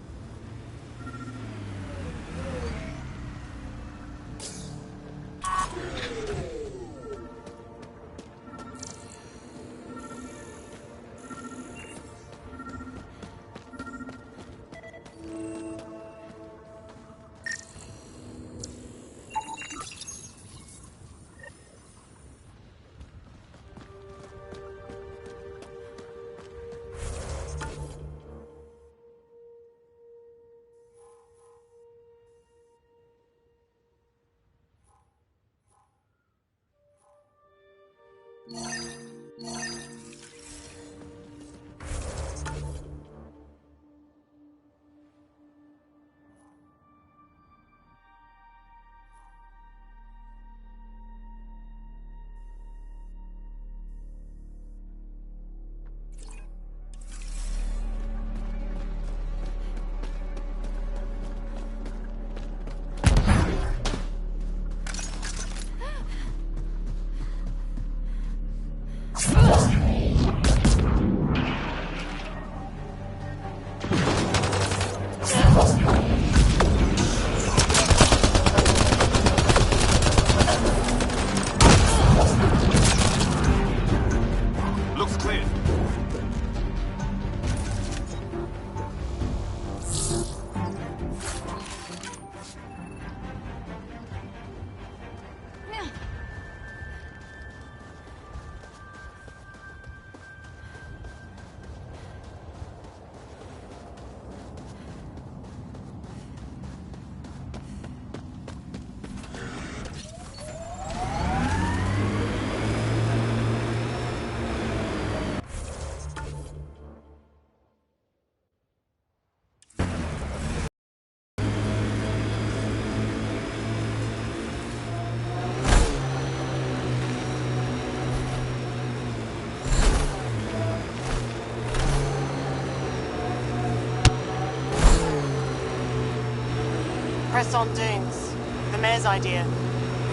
Press on dunes. The mayor's idea.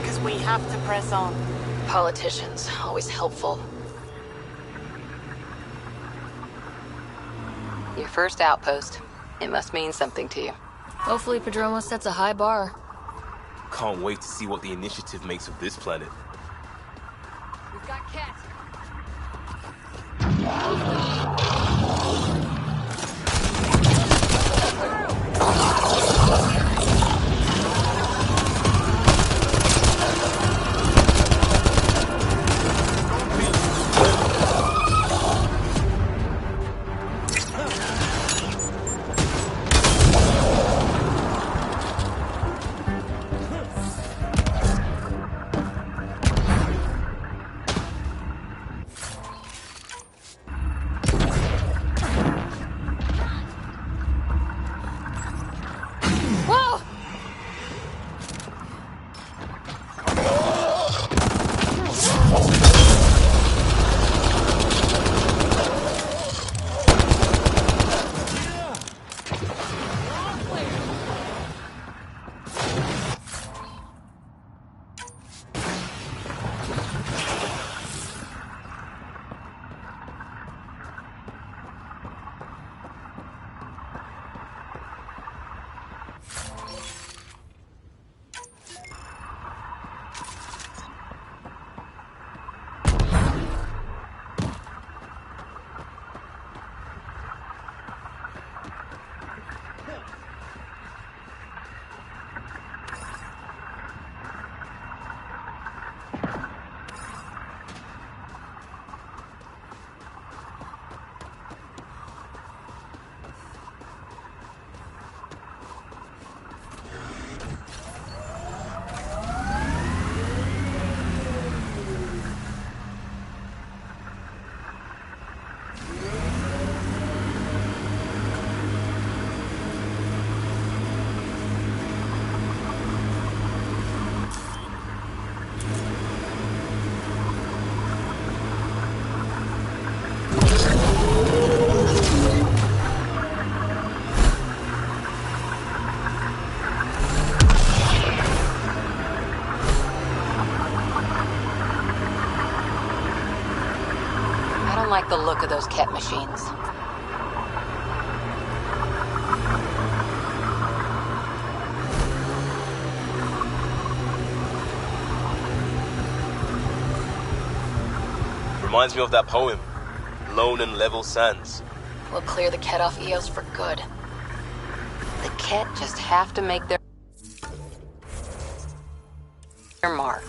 Because we have to press on. Politicians, always helpful. Your first outpost. It must mean something to you. Hopefully Padromo sets a high bar. Can't wait to see what the initiative makes of this planet. We've got cats. I don't like the look of those Ket machines. Reminds me of that poem, Lone and Level Sands. We'll clear the Ket off Eos for good. The Ket just have to make their mark.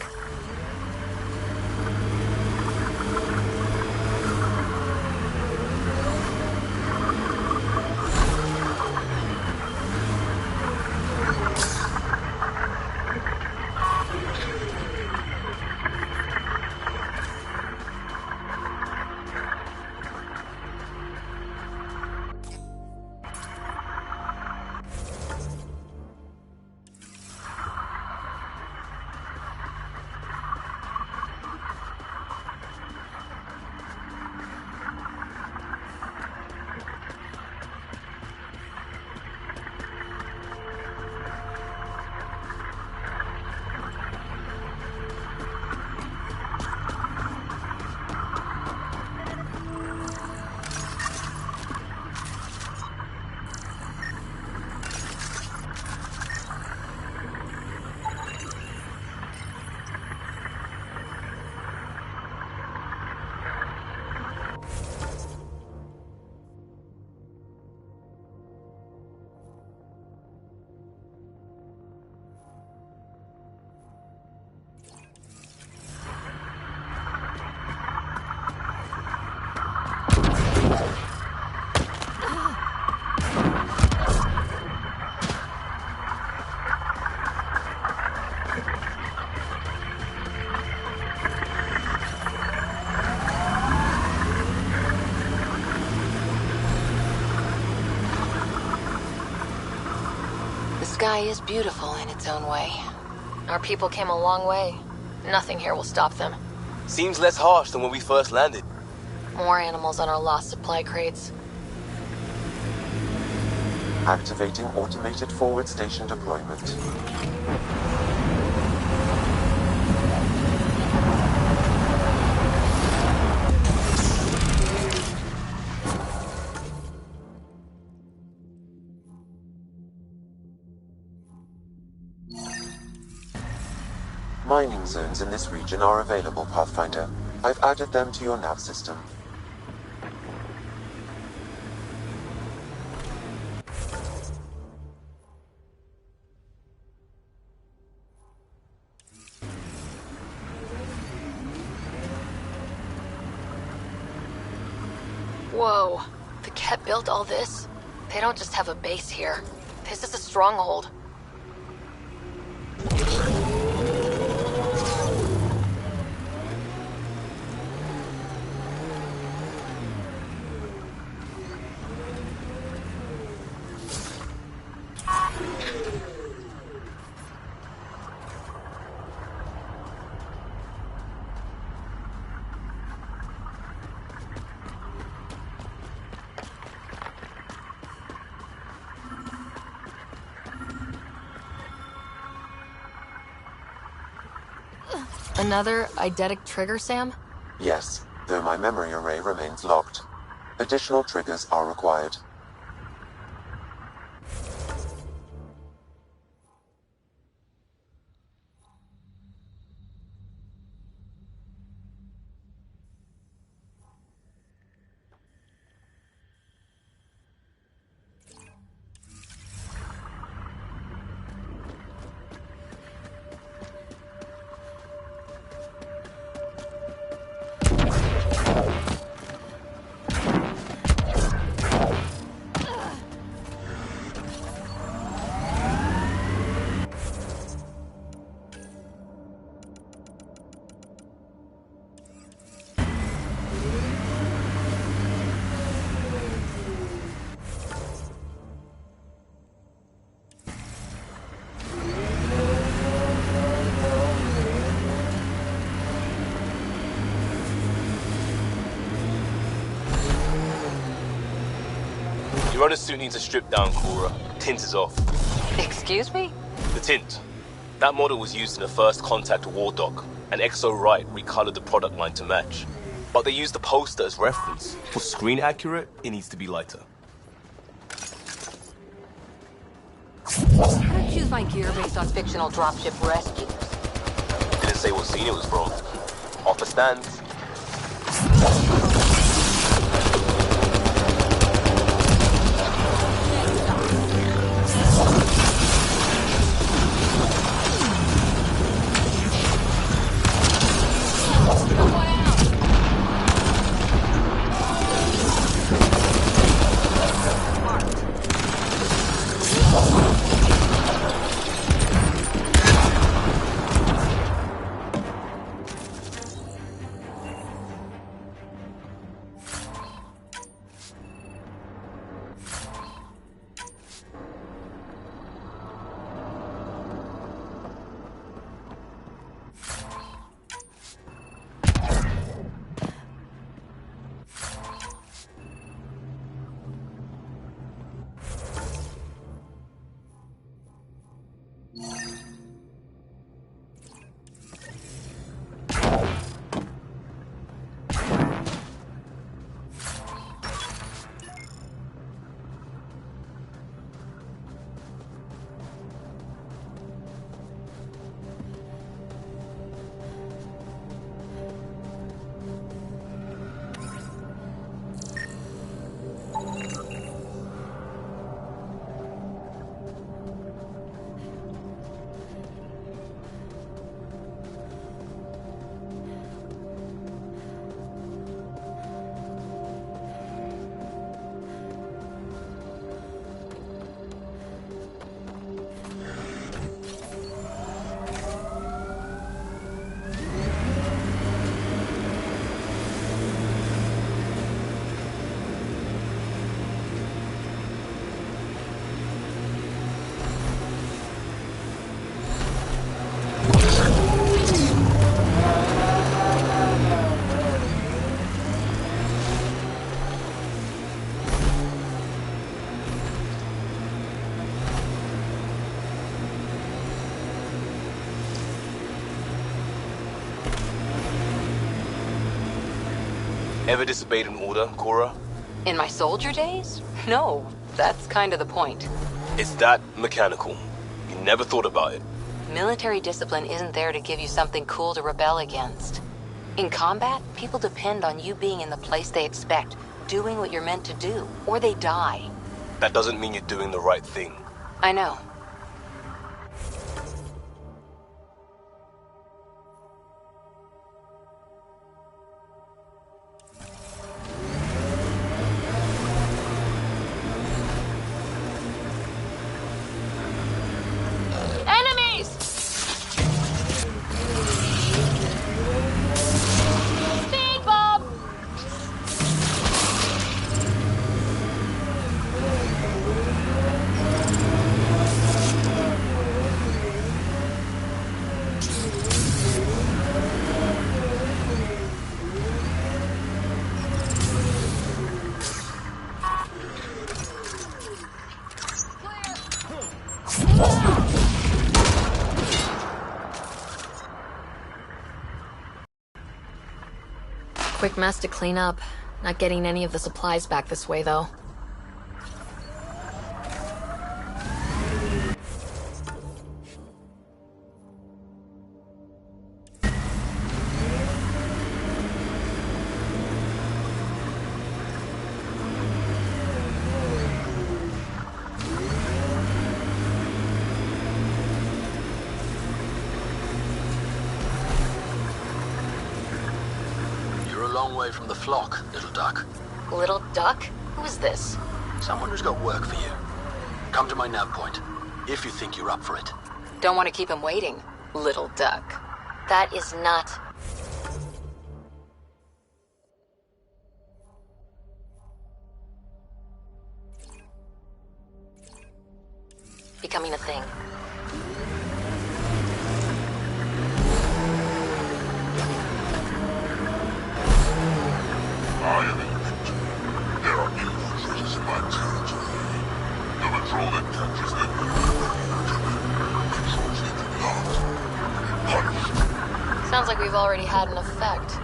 The sky is beautiful in its own way. Our people came a long way. Nothing here will stop them. Seems less harsh than when we first landed. More animals on our lost supply crates. Activating automated forward station deployment. Mining zones in this region are available, Pathfinder. I've added them to your nav system. Whoa. The Ket built all this? They don't just have a base here. This is a stronghold. Another eidetic trigger, Sam? Yes, though my memory array remains locked. Additional triggers are required. Your runner suit needs a strip down, Cora. Tint is off. Excuse me? The tint. That model was used in the first Contact War Doc, and Exo Wright recolored the product line to match. But they used the poster as reference. For screen accurate, it needs to be lighter. I don't choose my gear based on fictional dropship rescues. Didn't say what scene it was from. Offer stands. Ever disobeyed an order, Cora? In my soldier days? No, that's kind of the point. It's that mechanical. You never thought about it. Military discipline isn't there to give you something cool to rebel against. In combat, people depend on you being in the place they expect, doing what you're meant to do, or they die. That doesn't mean you're doing the right thing. I know. Enemies! Speed Bob! Quick mess to clean up. Not getting any of the supplies back this way, though. Way from the flock, little duck. Little duck? Who's this? Someone who's got work for you. Come to my nav point, if you think you're up for it. Don't want to keep him waiting, little duck. That is not... becoming a thing. I am ancient. There are evil treasures in my territory. The patrol that captures them controls the blood. Punished. Sounds like we've already had an effect.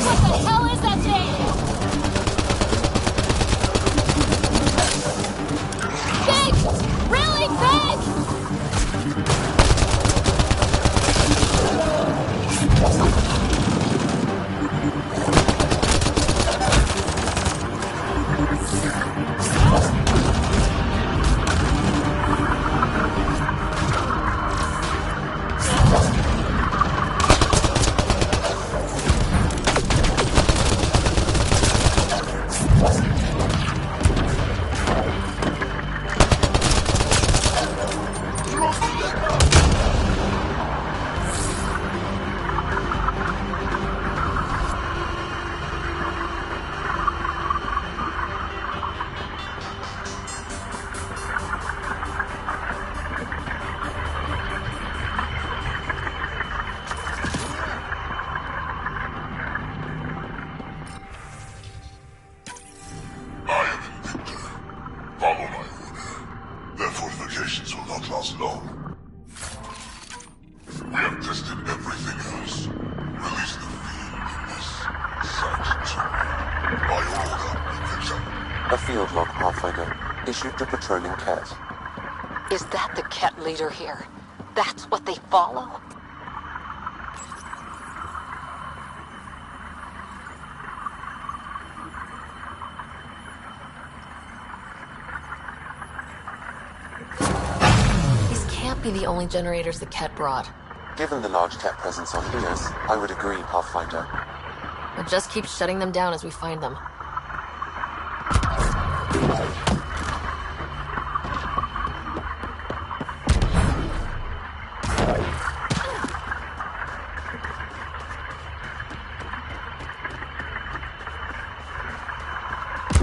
What the hell is that thing? Big! Really big! A field log, Pathfinder, issued to patrolling Cat. Is that the Cat leader here? That's what they follow? These can't be the only generators the Ket brought. Given the large Cat presence on Eos, I would agree, Pathfinder. We'll just keep shutting them down as we find them.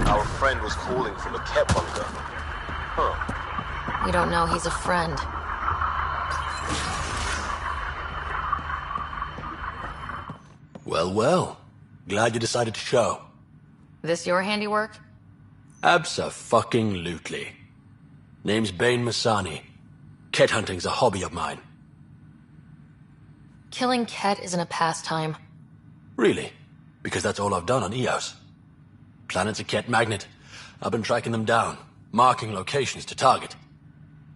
Our friend was calling from a Ket bunker. Huh. We don't know he's a friend. Well, well. Glad you decided to show. This your handiwork? Abso-fucking-lutely. Name's Bain Masani. Ket hunting's a hobby of mine. Killing Ket isn't a pastime. Really? Because that's all I've done on Eos. Planet's a Ket magnet. I've been tracking them down, marking locations to target.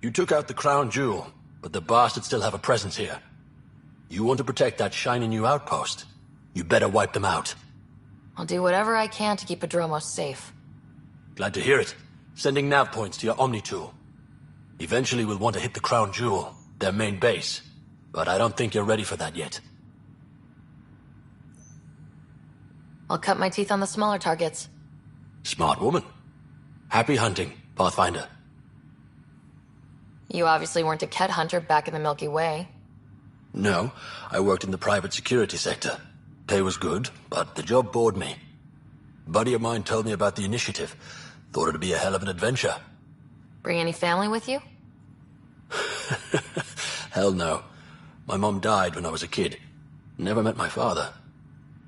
You took out the crown jewel, but the bastards still have a presence here. You want to protect that shiny new outpost? You better wipe them out. I'll do whatever I can to keep Adromos safe. Glad to hear it. Sending nav points to your Omni tool. Eventually we'll want to hit the crown jewel, their main base. But I don't think you're ready for that yet. I'll cut my teeth on the smaller targets. Smart woman. Happy hunting, Pathfinder. You obviously weren't a Ket hunter back in the Milky Way. No, I worked in the private security sector. Pay was good, but the job bored me. A buddy of mine told me about the initiative. Thought it'd be a hell of an adventure. Bring any family with you? Hell no. My mom died when I was a kid. Never met my father.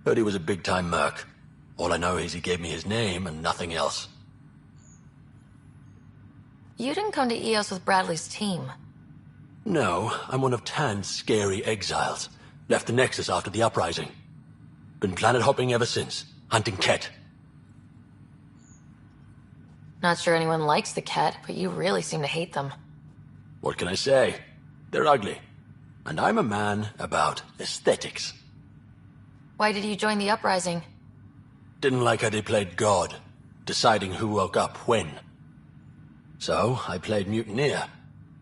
Heard he was a big-time merc. All I know is he gave me his name and nothing else. You didn't come to Eos with Bradley's team. No, I'm one of Tan's scary exiles. Left the Nexus after the uprising. Been planet hopping ever since, hunting Ket. Not sure anyone likes the Ket, but you really seem to hate them. What can I say? They're ugly. And I'm a man about aesthetics. Why did you join the uprising? Didn't like how they played God, deciding who woke up when. So, I played mutineer.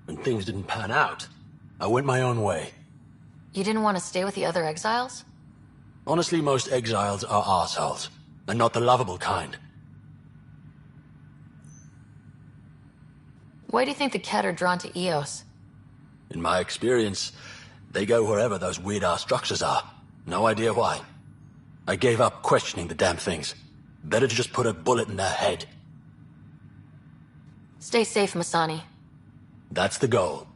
When things didn't pan out, I went my own way. You didn't want to stay with the other exiles? Honestly, most exiles are arseholes, and not the lovable kind. Why do you think the Ket are drawn to Eos? In my experience, they go wherever those weird-ass structures are. No idea why. I gave up questioning the damn things. Better to just put a bullet in their head. Stay safe, Masani. That's the goal.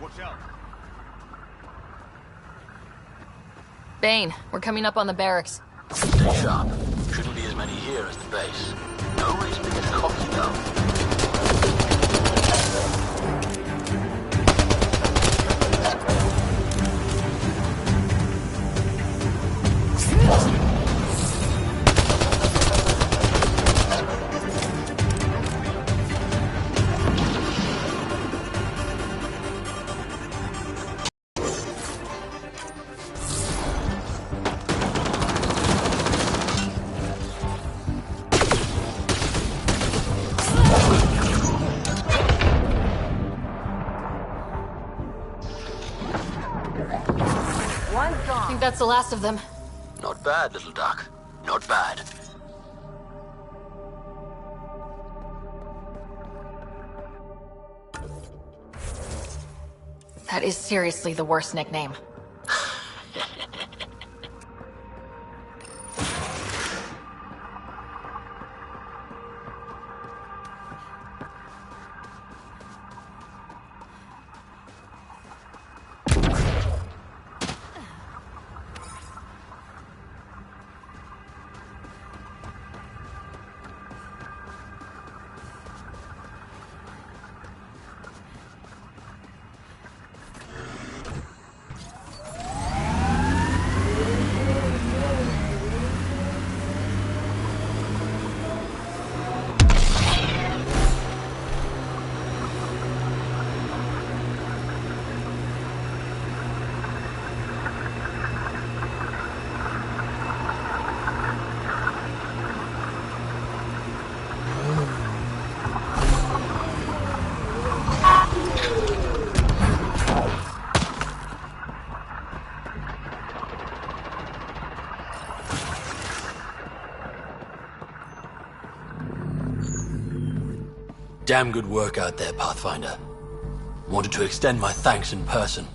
Watch out. Bane, we're coming up on the barracks. Stay sharp. Shouldn't be as many here as the base. No reason to get cocky though. I think that's the last of them. Not bad, little duck. Not bad. That is seriously the worst nickname. Damn good work out there, Pathfinder. Wanted to extend my thanks in person.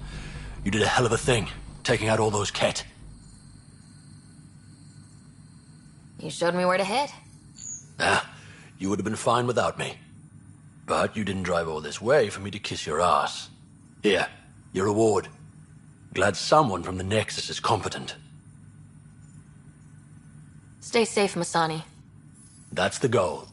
You did a hell of a thing, taking out all those Ket. You showed me where to head. You would have been fine without me. But you didn't drive all this way for me to kiss your ass. Here, your reward. Glad someone from the Nexus is competent. Stay safe, Masani. That's the goal.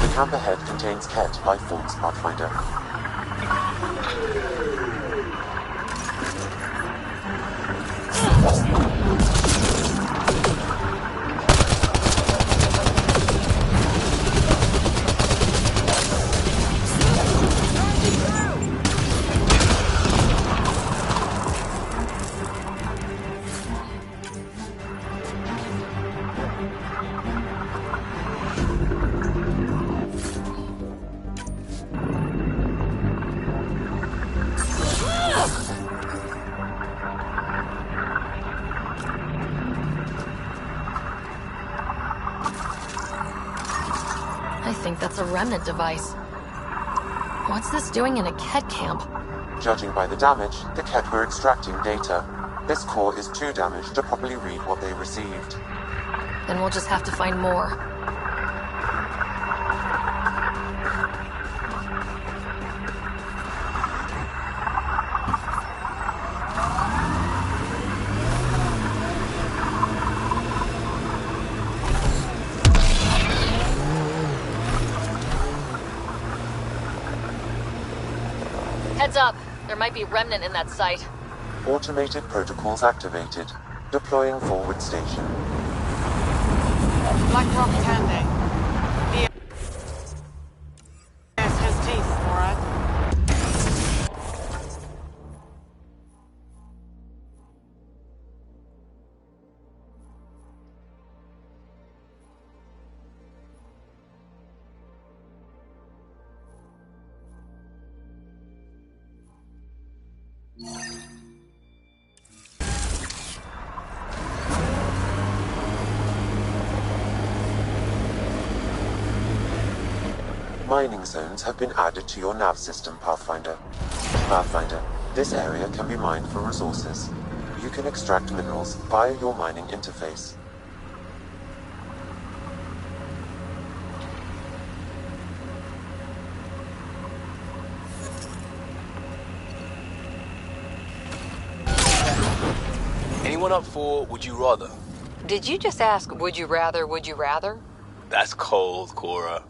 The camp ahead contains Ket life forms, Pathfinder. I think that's a remnant device. What's this doing in a Ket camp? Judging by the damage, the Ket were extracting data. This core is too damaged to properly read what they received. Then we'll just have to find more. Heads up. There might be remnant in that site. Automated protocols activated. Deploying forward station. Black Rock Tande. Yes, his teeth, alright? Mining zones have been added to your nav system, Pathfinder. Pathfinder, this area can be mined for resources. You can extract minerals via your mining interface. Anyone up for Would You Rather? Did you just ask, would you rather, would you rather? That's cold, Cora.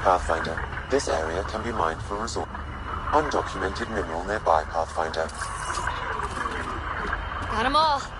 Pathfinder, this area can be mined for resource. Undocumented mineral nearby, Pathfinder. Got 'em all.